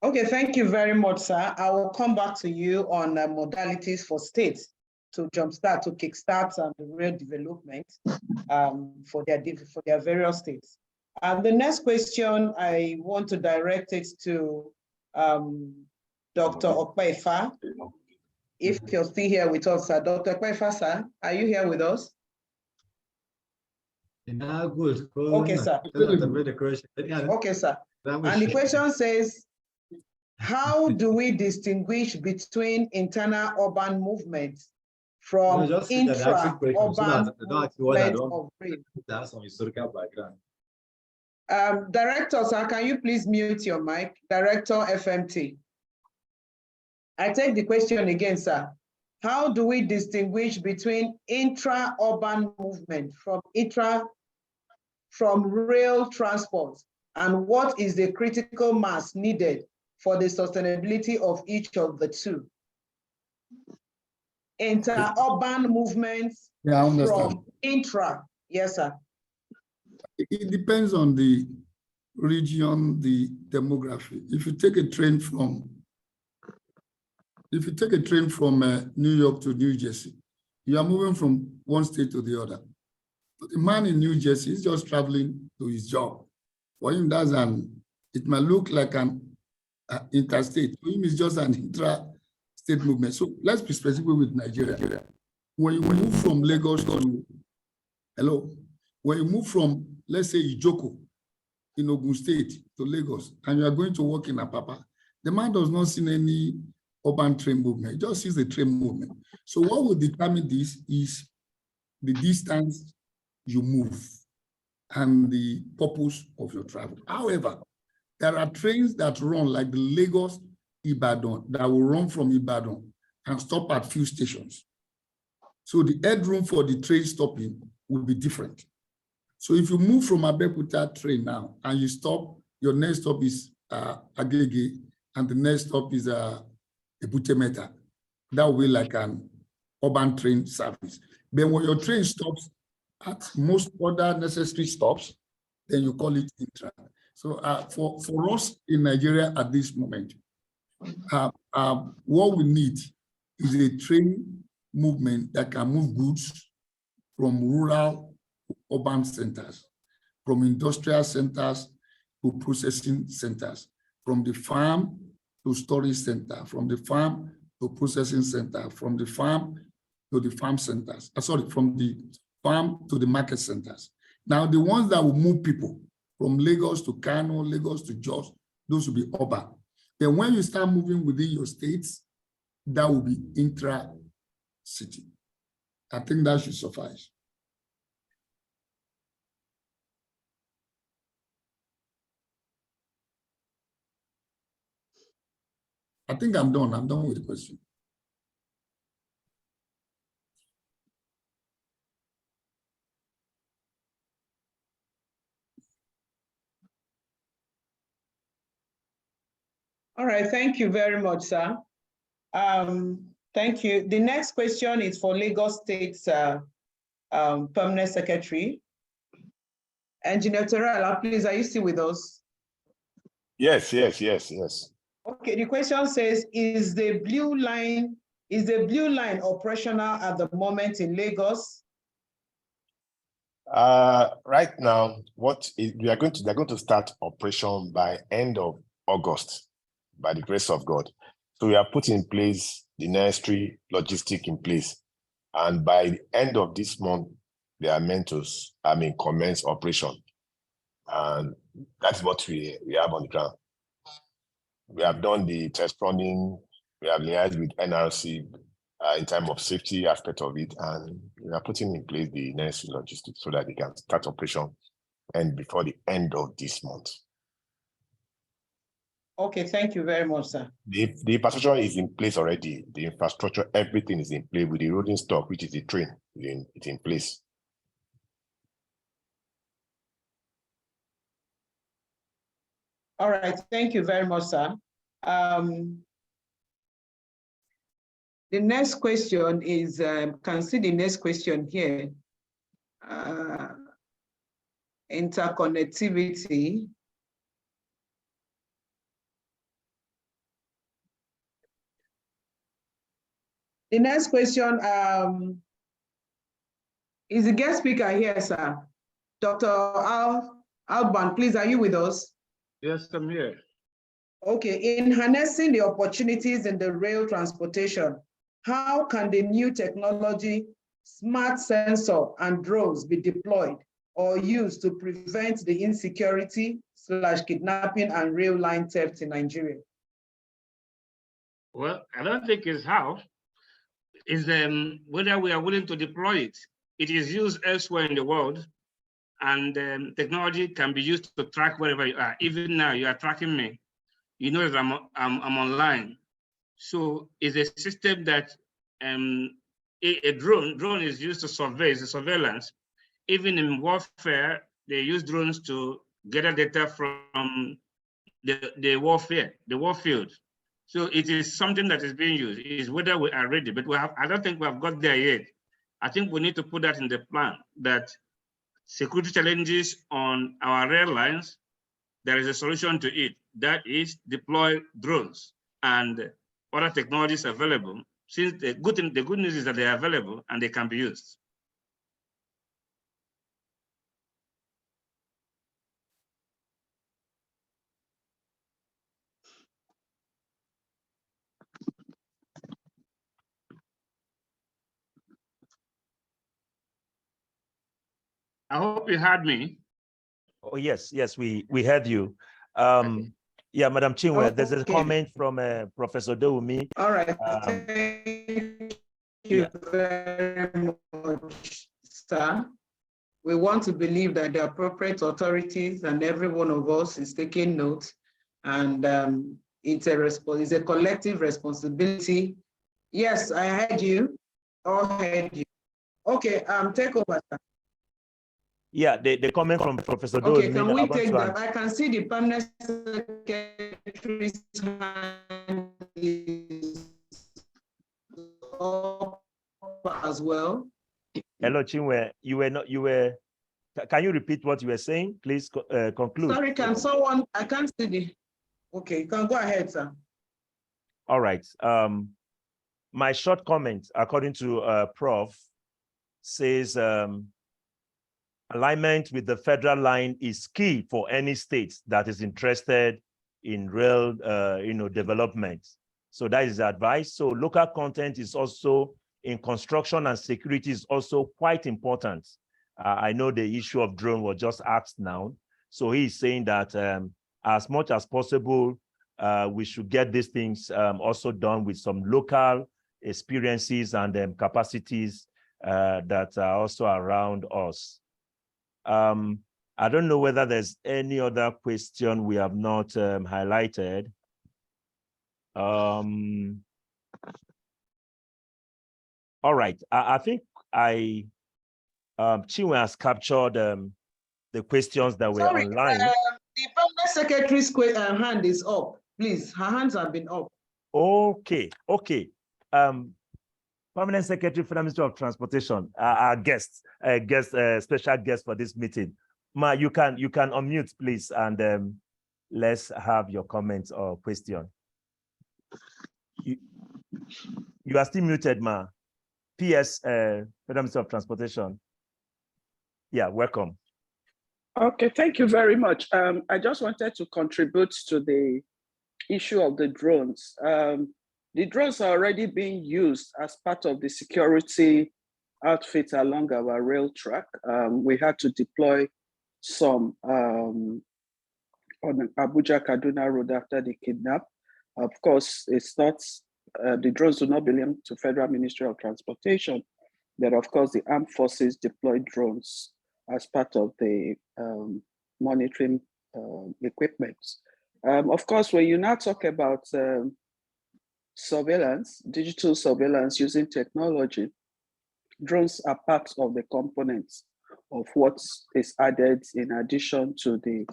Okay, thank you very much, sir. I will come back to you on modalities for states to jumpstart, to kickstart the rail development for their various states. The next question, I want to direct it to Dr. Okpaifa. If you're still here with us, sir. Dr. Okpaifa, sir, are you here with us? Good. Okay, sir. Okay, sir. And the question says, how do we distinguish between internal urban movements from intra-urban movement of rail? That's some historical background. Director, sir, can you please mute your mic? Director FMT. I take the question again, sir. How do we distinguish between intra-urban movement from rail transport, and what is the critical mass needed for the sustainability of each of the two? Inter-urban movements from intra. Yes, sir. It depends on the region, the demography. If you take a train from New York to New Jersey, you are moving from one state to the other. But the man in New Jersey is just traveling to his job. For him, it might look like an interstate. For him, it's just an intra-state movement. So let's be specific with Nigeria. When you move from Lagos to, when you move from, let's say, Ijoko in Ogun State to Lagos, and you are going to work in Apapa, the man does not see any urban train movement, he just sees the train movement. So what will determine this is the distance you move and the purpose of your travel. However, there are trains that run like the Lagos-Ibadan that will run from Ibadan and stop at few stations. So the headroom for the train stopping will be different. So if you move from Abeokuta train now and you stop, your next stop is Agege, and the next stop is Ebutemeta. That will be like an urban train service. Then when your train stops at most other necessary stops, then you call it intra. So for us in Nigeria at this moment, what we need is a train movement that can move goods from rural to urban centers, from industrial centers to processing centers, from the farm to storage center, from the farm to processing center, from the farm to the farm centers, from the farm to the market centers. Now, the ones that will move people from Lagos to Kano, Lagos to Jos, those will be urban. Then when you start moving within your states, that will be intra-city. I think that should suffice. I think I'm done. I'm done with the question. All right, thank you very much, sir. Thank you. The next question is for Lagos State's Permanent Secretary. Engineer Terrell, please, are you still with us? Yes. Okay, the question says, is the blue line operational at the moment in Lagos? Right now, they're going to start operation by end of August, by the grace of God. So we have put in place the necessary logistic in place, and by the end of this month, they are meant to, commence operation, and that's what we have on the ground. We have done the test running. We have liaised with NRC in terms of safety aspect of it, and we are putting in place the necessary logistics so that they can start operation and before the end of this month. Okay, thank you very much, sir. The infrastructure is in place already. The infrastructure, everything is in place with the rolling stock, which is the train, it's in place. All right, thank you very much, sir. The next question is, can see the next question here. Interconnectivity. The next question is the guest speaker here, sir. Dr. Alban, please, are you with us? Yes, I'm here. Okay, in harnessing the opportunities in the rail transportation, how can the new technology, smart sensor and drones be deployed or used to prevent the insecurity / kidnapping and rail line theft in Nigeria? Well, I don't think it's how. It's whether we are willing to deploy it. It is used elsewhere in the world, and technology can be used to track wherever you are. Even now, you are tracking me. You know that I'm online. So it's a system that a drone is used to survey, it's a surveillance. Even in warfare, they use drones to gather data from the warfare, the warfield. So it is something that is being used. It is whether we are ready, but I don't think we have got there yet. I think we need to put that in the plan, that security challenges on our rail lines, there is a solution to it. That is deploy drones and other technologies available. Since the good news is that they are available and they can be used. I hope you heard me. Oh, yes, we heard you. Yeah, Madam Chinwe, there's a comment from Professor Dewumi. All right, thank you very much, sir. We want to believe that the appropriate authorities and every one of us is taking note, and it's a collective responsibility. Yes, I heard you. All heard you. Okay, take over, sir. Yeah, the comment from Professor Dewumi. Okay, can we take that? I can see the permanent secretary's hand is up as well. Hello, Chinwe. Can you repeat what you were saying? Please conclude. Sorry, I can't see the, okay, you can go ahead, sir. All right. My short comment, according to Prof, says alignment with the federal line is key for any state that is interested in rail development. So that is the advice. So local content is also in construction and security is also quite important. I know the issue of drone was just asked now. So he's saying that as much as possible, we should get these things also done with some local experiences and capacities that are also around us. I don't know whether there's any other question we have not highlighted. All right, I think Chinwe has captured the questions that were online. The permanent secretary's hand is up. Please, her hands have been up. Okay. Permanent Secretary for the Ministry of Transportation, our special guest for this meeting. Ma, you can unmute, please, and let's have your comments or question. You are still muted, Ma. PS, for the Ministry of Transportation. Yeah, welcome. Okay, thank you very much. I just wanted to contribute to the issue of the drones. The drones are already being used as part of the security outfit along our rail track. We had to deploy some on the Abuja-Kaduna road after the kidnap. Of course, it's not, the drones do not belong to Federal Ministry of Transportation, but of course the armed forces deployed drones as part of the monitoring equipment. Of course, when you now talk about surveillance, digital surveillance using technology, drones are part of the components of what is added in addition to the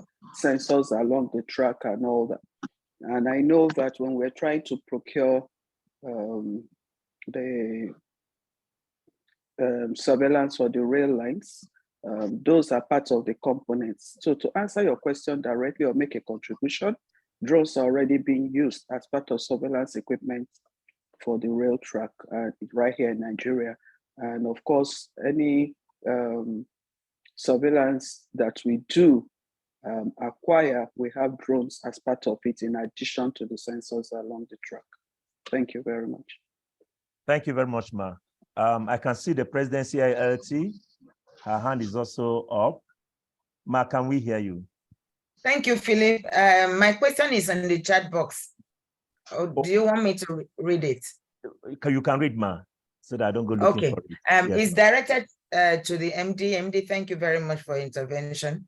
sensors along the track and all that. And I know that when we're trying to procure the surveillance for the rail lines, those are part of the components. So to answer your question directly or make a contribution, drones are already being used as part of surveillance equipment for the rail track right here in Nigeria. And of course, any surveillance that we do acquire, we have drones as part of it in addition to the sensors along the track. Thank you very much. Thank you very much, Ma. I can see the presidency ILT. Her hand is also up. Ma, can we hear you? Thank you, Philip. My question is in the chat box. Do you want me to read it? You can read, Ma, so that I don't go looking for it. Yes, it's directed to the MD. MD, thank you very much for intervention.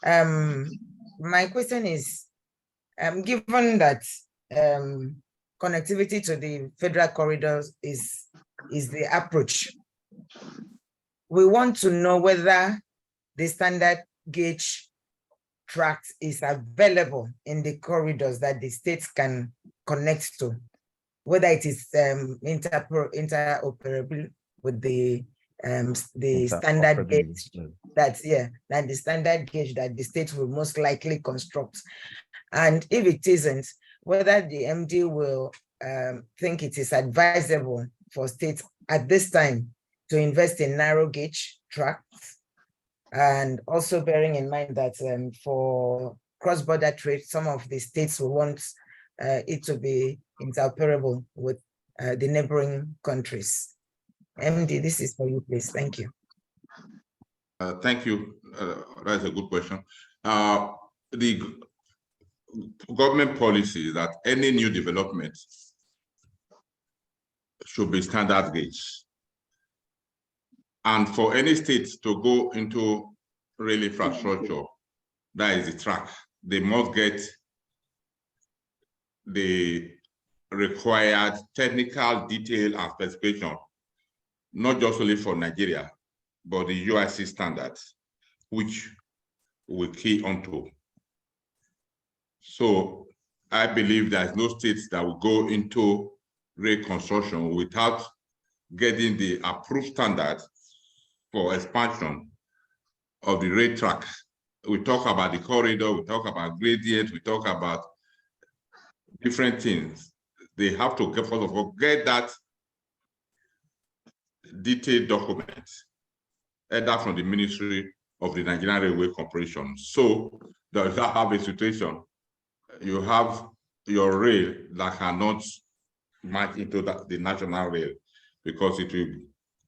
My question is, given that connectivity to the federal corridors is the approach, we want to know whether the standard gauge track is available in the corridors that the states can connect to, whether it is interoperable with the standard gauge that the standard gauge that the state will most likely construct. And if it isn't, whether the MD will think it is advisable for states at this time to invest in narrow gauge tracks, and also bearing in mind that for cross-border trade, some of the states will want it to be interoperable with the neighboring countries. MD, this is for you, please. Thank you. Thank you. That's a good question. The government policy is that any new development should be standard gauge. And for any state to go into rail infrastructure, that is the track, they must get the required technical detail and specification, not just only for Nigeria, but the UIC standards, which we key onto. So I believe there's no states that will go into rail construction without getting the approved standards for expansion of the rail track. We talk about the corridor, we talk about gradient, we talk about different things. They have to, first of all, get that detailed document, either from the Ministry of the Nigerian Railway Corporation. So that you have a situation, you have your rail that cannot match into the national rail because it will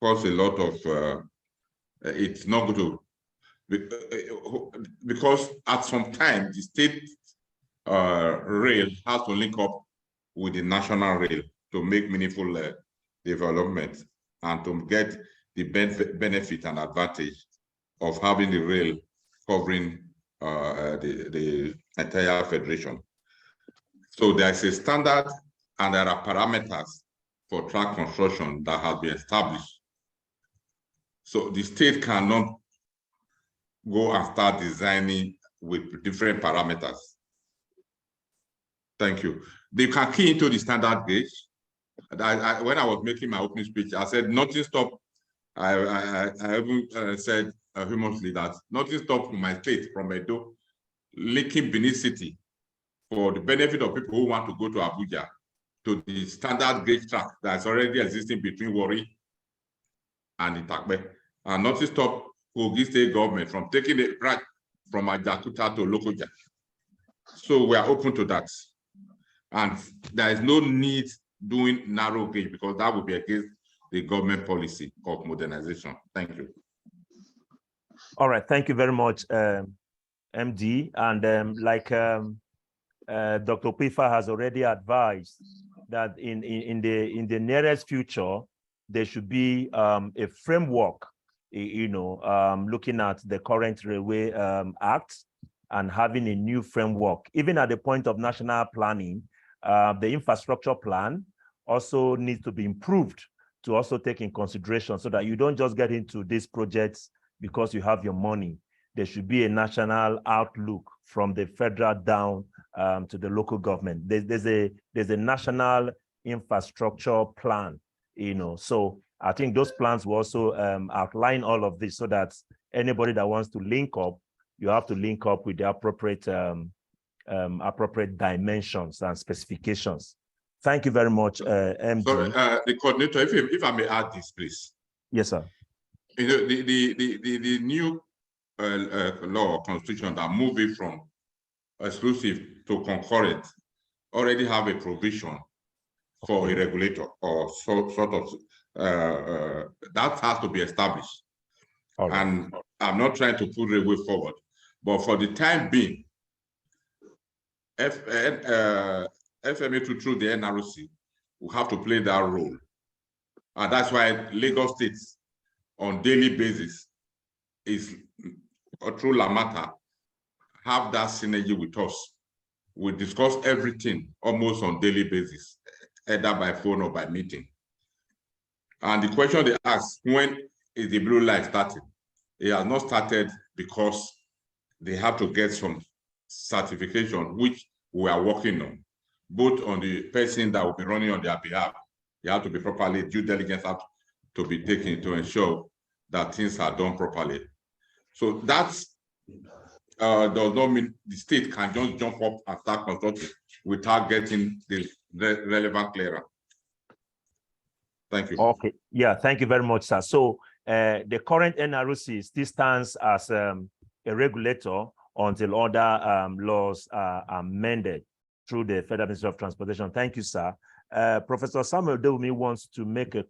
cause a lot of, it's not going to, because at some time, the state rail has to link up with the national rail to make meaningful development and to get the benefit and advantage of having the rail covering the entire federation. So there's a standard and there are parameters for track construction that have been established. So the state cannot go and start designing with different parameters. Thank you. They can key into the standard gauge. When I was making my opening speech, I said nothing stop. I even said humously that nothing stop my state from Edo linking Benin City for the benefit of people who want to go to Abuja to the standard gauge track that's already existing between Warri and Itakbe, and nothing stop Kogi State government from taking it right from Ajakuta to Lokoja. So we are open to that. And there is no need doing narrow gauge because that would be against the government policy of modernization. Thank you. All right, thank you very much, MD. And like Dr. Pifa has already advised that in the nearest future, there should be a framework, looking at the current Railway Act and having a new framework. Even at the point of national planning, the infrastructure plan also needs to be improved to also take in consideration so that you don't just get into these projects because you have your money. there should be a national outlook from the federal down to the local government. There's a national infrastructure plan, so I think those plans will also outline all of this so that anybody that wants to link up, you have to link up with the appropriate appropriate dimensions and specifications. Thank you very much, MD. So the coordinator, if I may add this, please. Yes, sir. The new law or constitution that move it from exclusive to concurrent already have a provision for a regulator or sort of that has to be established. Right. And I'm not trying to put railway forward, but for the time being, FMA through the NRC will have to play that role. And that's why Lagos State on daily basis is through Lamata have that synergy with us. We discuss everything almost on daily basis, either by phone or by meeting. And the question they ask, when is the blue light starting? It has not started because they have to get some certification, which we are working on, both on the person that will be running on their behalf. They have to be properly, due diligence have to be taken to ensure that things are done properly. So that's does not mean the state can just jump up and start constructing without getting the relevant clearance. Thank you. Okay. Yeah, thank you very much, sir. So the current NRC still stands as a regulator until other laws are amended through the Federal Ministry of Transportation. Thank you, sir. Professor Samuel Dewumi wants to make a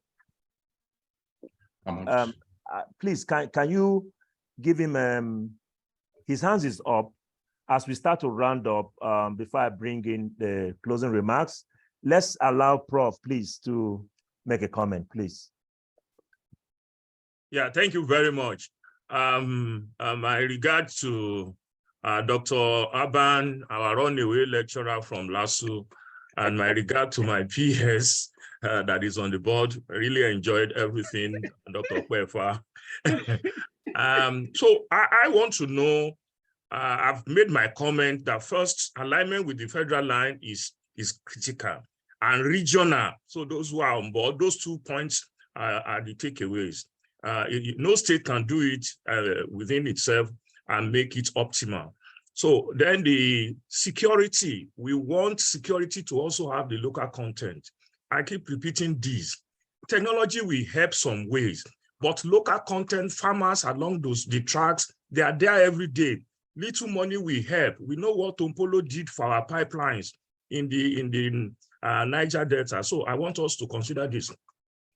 please, can you give him his hands is up as we start to round up. Before I bring in the closing remarks, let's allow Prof, please, to make a comment, please. Yeah, thank you very much. My regard to Dr. Aban, our runaway lecturer from LASU, and my regard to my PS that is on the board. I really enjoyed everything, Dr. Kwefa. So I want to know, I've made my comment that first alignment with the federal line is critical and regional. So those who are on board, those 2 points are the takeaways. No state can do it within itself and make it optimal. So then the security, we want security to also have the local content. I keep repeating this. Technology will help some ways, but local content, farmers along the tracks, they are there every day. Little money will help. We know what Tompolo did for our pipelines in the Niger Delta. So I want us to consider this.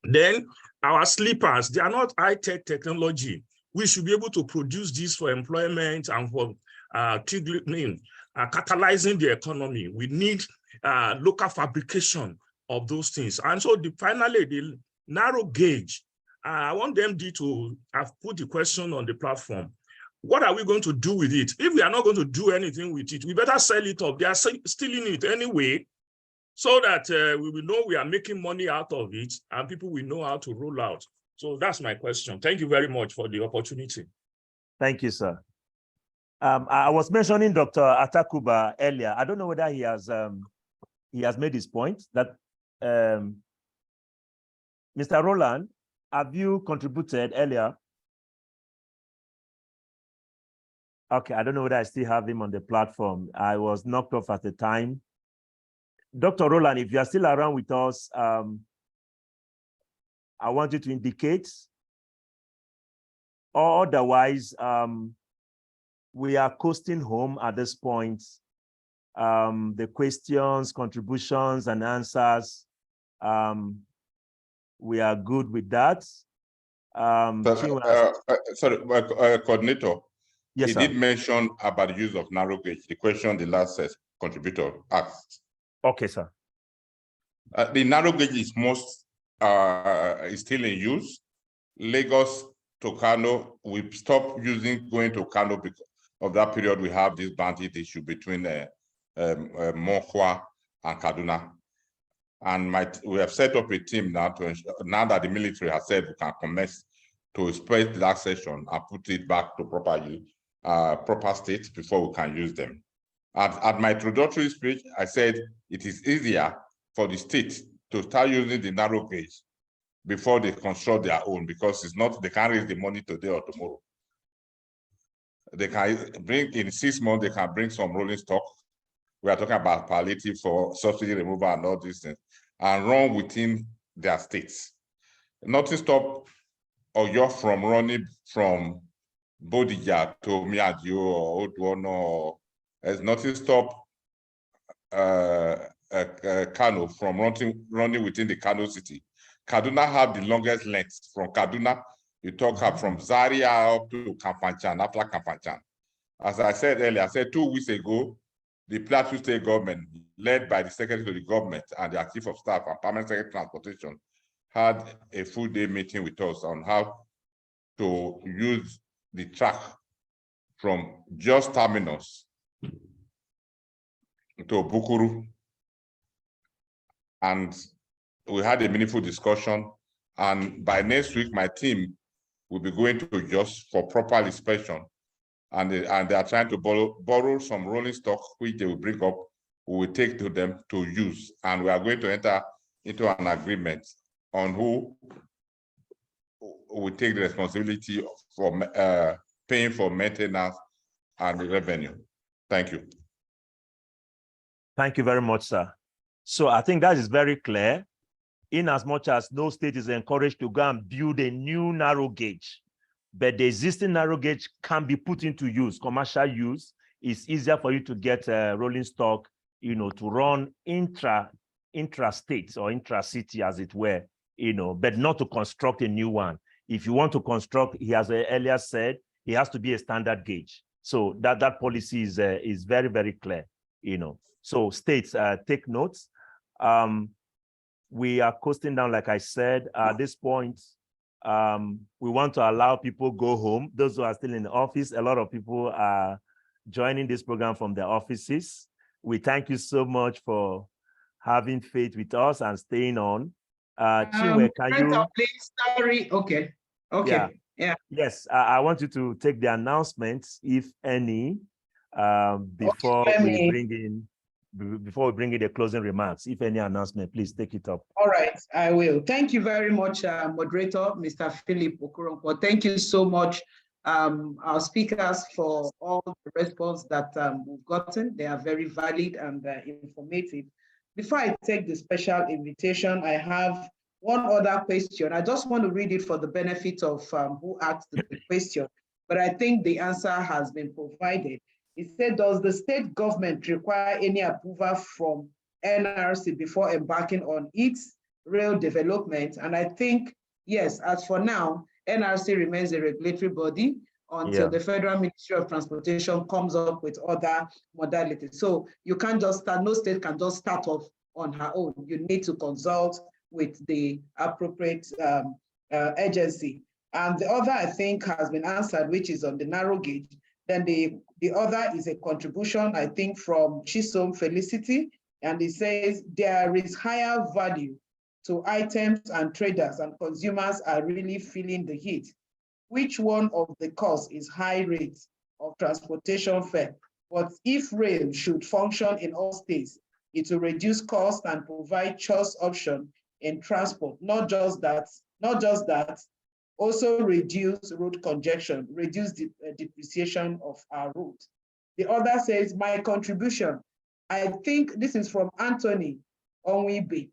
Then our sleepers, they are not high-tech technology. We should be able to produce this for employment and for catalyzing the economy. We need local fabrication of those things. And so finally, the narrow gauge, I want them to have put the question on the platform. What are we going to do with it? If we are not going to do anything with it, we better sell it off. They are stealing it anyway, so that we will know we are making money out of it and people will know how to roll out. So that's my question. Thank you very much for the opportunity. Thank you, sir. I was mentioning Dr. Atakuba earlier. I don't know whether he has made his point that Mr. Roland, have you contributed earlier? Okay, I don't know whether I still have him on the platform. I was knocked off at the time. Dr. Roland, if you are still around with us, I want you to indicate, or otherwise, we are coasting home at this point. The questions, contributions, and answers, we are good with that. Sorry, coordinator. Yes, he sir. did mention about the use of narrow gauge, the question the last contributor asked. Okay, sir. The narrow gauge is is still in use. Lagos to Kano, we stopped going to Kano because of that period. We have this bandit issue between Mokwa and Kaduna. And we have set up a team now to ensure, now that the military has said we can commence to spread that session and put it back to proper use. proper state before we can use them. At my introductory speech, I said it is easier for the state to start using the narrow gauge before they construct their own, because it's not, they can't raise the money today or tomorrow. They can bring, in 6 months, they can bring some rolling stock. We are talking about palliative for subsidy removal and all these things, and run within their states. Nothing stop Oyo from running from Bodija to Miadio or Oduono. There's nothing stop Kano from running within the Kano city. Kaduna have the longest length from Kaduna. You talk from Zaria up to Kafanchan, after Kafanchan. As I said earlier, I said 2 weeks ago, the Plateau State government, led by the Secretary of the Government and the Chief of Staff and Permanent Secretary of Transportation, had a full day meeting with us on how to use the track from just terminus to Bukuru. And we had a meaningful discussion. And by next week, my team will be going to just for proper inspection. And they are trying to borrow some rolling stock, which they will bring up, we will take to them to use. And we are going to enter into an agreement on who will take the responsibility for paying for maintenance and revenue. Thank you. Thank you very much, sir. So I think that is very clear. In as much as no state is encouraged to go and build a new narrow gauge, but the existing narrow gauge can be put into use, commercial use. It's easier for you to get rolling stock, to run intra-state or intra-city, as it were, but not to construct a new one. If you want to construct, he has earlier said, it has to be a standard gauge. So that policy is very, very clear, So states, take notes. We are coasting down, like I said, at this point. We want to allow people go home. Those who are still in the office, a lot of people are joining this program from their offices. We thank you so much for having faith with us and staying on. Chinwe, can you? Please, sorry. Okay. Yeah. Yes, I want you to take the announcements, if any, before we bring in the closing remarks. If any announcement, please take it up. All right, I will. Thank you very much, moderator, Mr. Philip Okuronko. Thank you so much, our speakers, for all the response that we've gotten. They are very valid and informative. Before I take the special invitation, I have one other question. I just want to read it for the benefit of who asked the question, but I think the answer has been provided. It said, does the state government require any approval from NRC before embarking on its rail development? And I think, yes, as for now, NRC remains a regulatory body until the Federal Ministry of Transportation comes up with other modalities. So you can't just start, no state can just start off on her own. You need to consult with the appropriate agency. And the other, I think, has been answered, which is on the narrow gauge. Then the other is a contribution, I think, from Chisom Felicity, and it says there is higher value to items and traders, and consumers are really feeling the heat. Which one of the costs is high rates of transportation fare? But if rail should function in all states, it will reduce cost and provide choice option in transport. Not just that, also reduce road congestion, reduce the depreciation of our roads. The other says, my contribution, I think this is from Anthony Onwibe.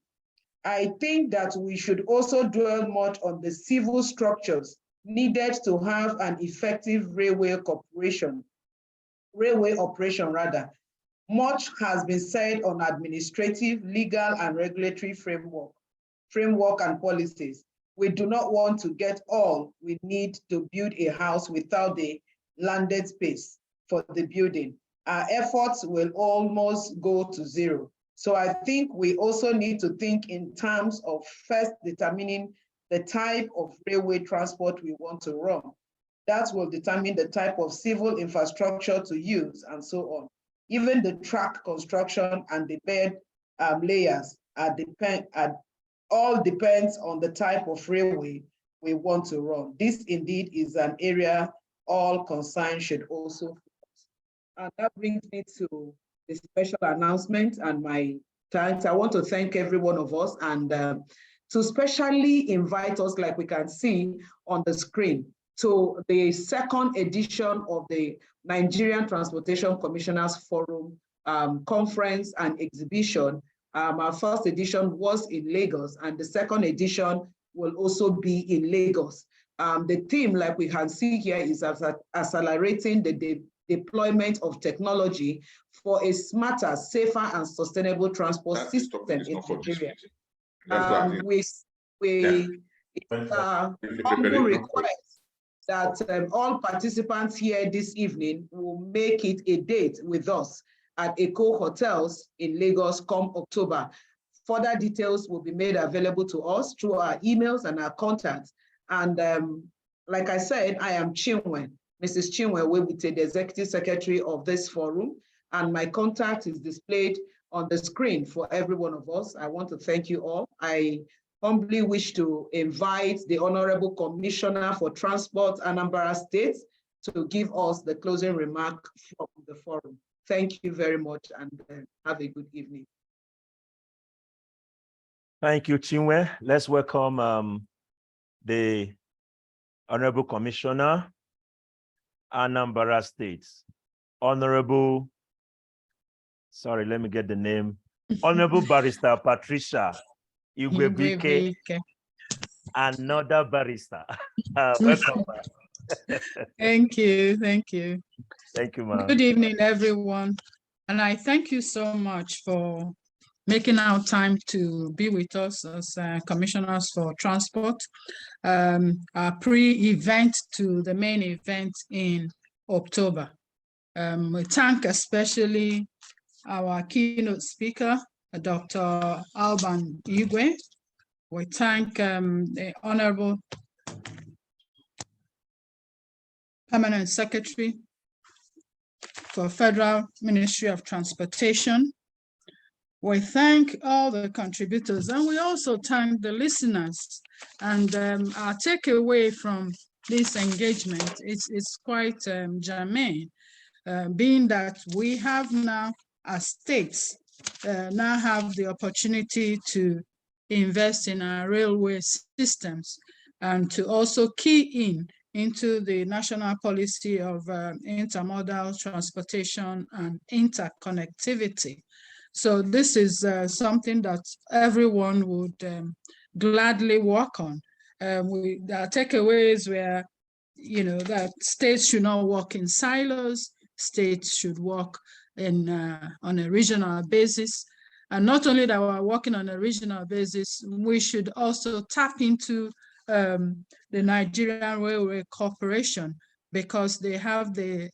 I think that we should also dwell much on the civil structures needed to have an effective railway operation. Much has been said on administrative, legal, and regulatory framework and policies. We do not want to get all we need to build a house without the landed space for the building. Our efforts will almost go to zero. So I think we also need to think in terms of first determining the type of railway transport we want to run. That will determine the type of civil infrastructure to use and so on. Even the track construction and the bed layers all depends on the type of railway we want to run. This indeed is an area all concerned should also focus. And that brings me to the special announcement and my thanks. I want to thank every one of us and to specially invite us, like we can see on the screen, to the second edition of the Nigerian Transportation Commissioners Forum conference and exhibition. Our first edition was in Lagos, and the second edition will also be in Lagos. The theme, like we can see here, is accelerating the deployment of technology for a smarter, safer, and sustainable transport system in Nigeria. Humble request that all participants here this evening will make it a date with us at Eco Hotels in Lagos come October. Further details will be made available to us through our emails and our contacts. And like I said, I am Chinwe, Mrs. Chinwe Webute, the Executive Secretary of this forum, and my contact is displayed on the screen for every one of us. I want to thank you all. I humbly wish to invite the Honorable Commissioner for Transport, Anambra State, to give us the closing remark from the forum. Thank you very much and have a good evening. Thank you, Chinwe. Let's welcome the Honorable Commissioner, Anambra State. Honorable, sorry, let me get the name. Honorable Barrister Patricia Igwebike, another barrister. Welcome. Thank you, thank you. Thank you, ma'am. Good evening, everyone. And I thank you so much for making our time to be with us as commissioners for transport. Our pre-event to the main event in October. We thank especially our keynote speaker, Dr. Alban Igwe. We thank the Honorable Permanent Secretary for Federal Ministry of Transportation. We thank all the contributors, and we also thank the listeners. And our takeaway from this engagement is quite germane, being that we have now, as states, now have the opportunity to invest in our railway systems and to also key into the national policy of intermodal transportation and interconnectivity. So this is something that everyone would gladly work on. Our takeaways were, that states should not work in silos, states should work on a regional basis. And not only that we're working on a regional basis, we should also tap into the Nigerian Railway Corporation, because they have the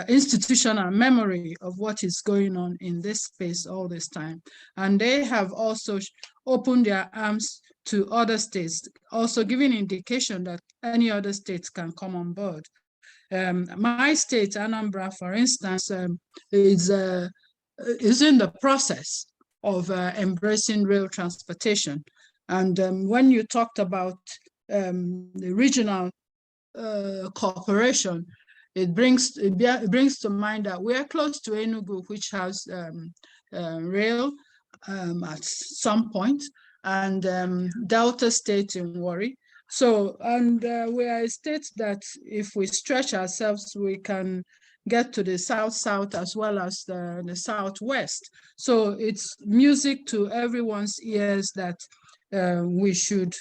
institutional memory of what is going on in this space all this time. And they have also opened their arms to other states, also giving indication that any other states can come on board. My state, Anambra, for instance, is in the process of embracing rail transportation. And when you talked about the regional cooperation, it brings to mind that we are close to Enugu, which has rail at some point, and Delta State in Warri. So, and we are a state that if we stretch ourselves, we can get to the south-south as well as the southwest. So it's music to everyone's ears that we should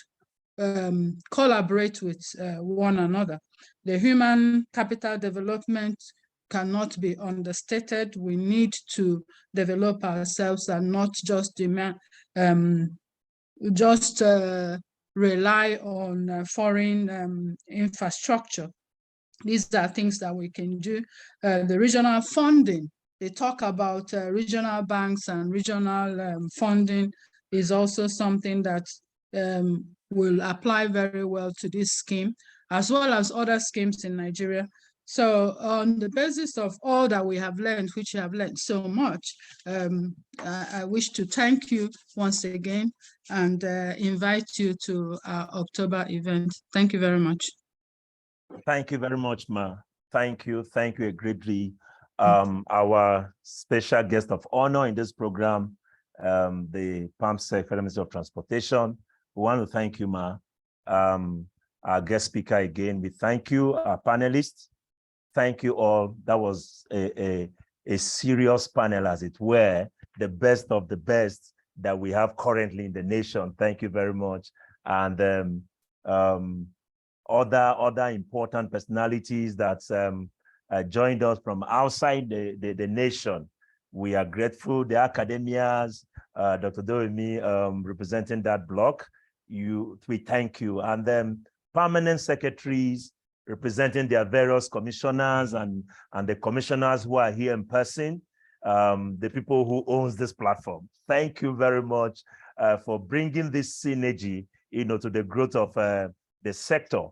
collaborate with one another. The human capital development cannot be understated. We need to develop ourselves and not just rely on foreign infrastructure. These are things that we can do. The regional funding, they talk about regional banks and regional funding is also something that will apply very well to this scheme, as well as other schemes in Nigeria. So on the basis of all that we have learned, which we have learned so much, I wish to thank you once again and invite you to our October event. Thank you very much. Thank you very much, Ma. Thank you greatly. Our special guest of honor in this program, the PAMSEC Federal Ministry of Transportation. We want to thank you, Ma. Our guest speaker again, we thank you, our panelists. Thank you all. That was a serious panel, as it were, the best of the best that we have currently in the nation. Thank you very much. And other important personalities that joined us from outside the nation. We are grateful. The academias, Dr. Doemi representing that block, we thank you. And then permanent secretaries representing their various commissioners and the commissioners who are here in person, the people who owns this platform. Thank you very much for bringing this synergy, to the growth of the sector.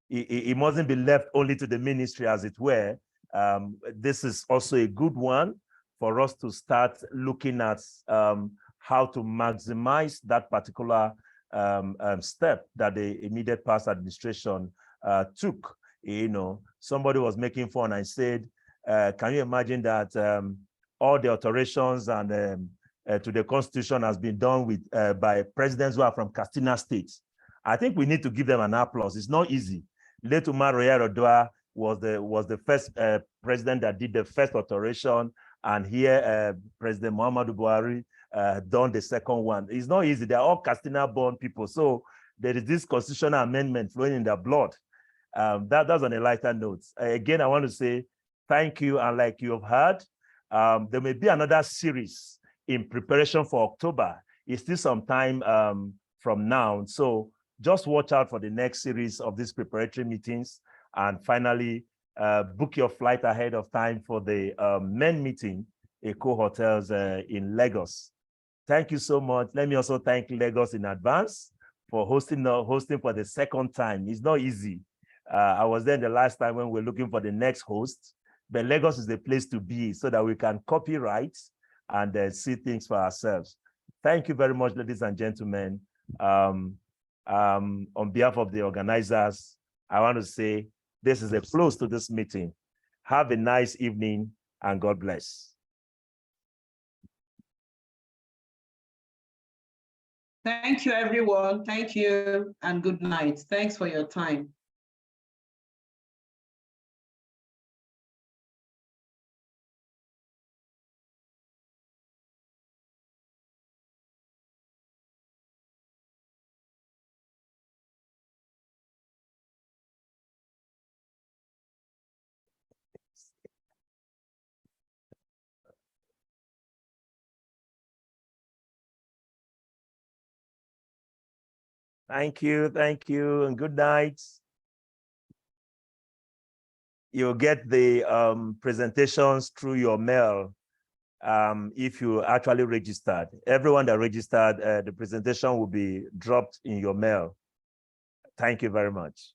It mustn't be left only to the ministry, as it were. This is also a good one for us to start looking at how to maximize that particular step that the immediate past administration took. Somebody was making fun and said, can you imagine that all the alterations and to the constitution has been done with by presidents who are from Katsina State? I think we need to give them an applause. It's not easy. Late Umar Roya was the first president that did the first alteration, and here President Muhammadu Buhari done the second one. It's not easy. They're all Katsina-born people, so there is this constitutional amendment flowing in their blood. That's on a lighter note. Again, I want to say thank you, and like you have heard, there may be another series in preparation for October. It's still some time from now, so just watch out for the next series of these preparatory meetings. And finally, book your flight ahead of time for the main meeting, Eco Hotels in Lagos. Thank you so much. Let me also thank Lagos in advance for hosting for the second time. It's not easy. I was there the last time when we were looking for the next host, but Lagos is the place to be so that we can copyright and see things for ourselves. Thank you very much, ladies and gentlemen. On behalf of the organizers, I want to say this is a close to this meeting. Have a nice evening and God bless. Thank you, everyone. Thank you and good night. Thanks for your time. Thank you, and good night. You'll get the presentations through your mail if you actually registered. Everyone that registered, the presentation will be dropped in your mail. Thank you very much.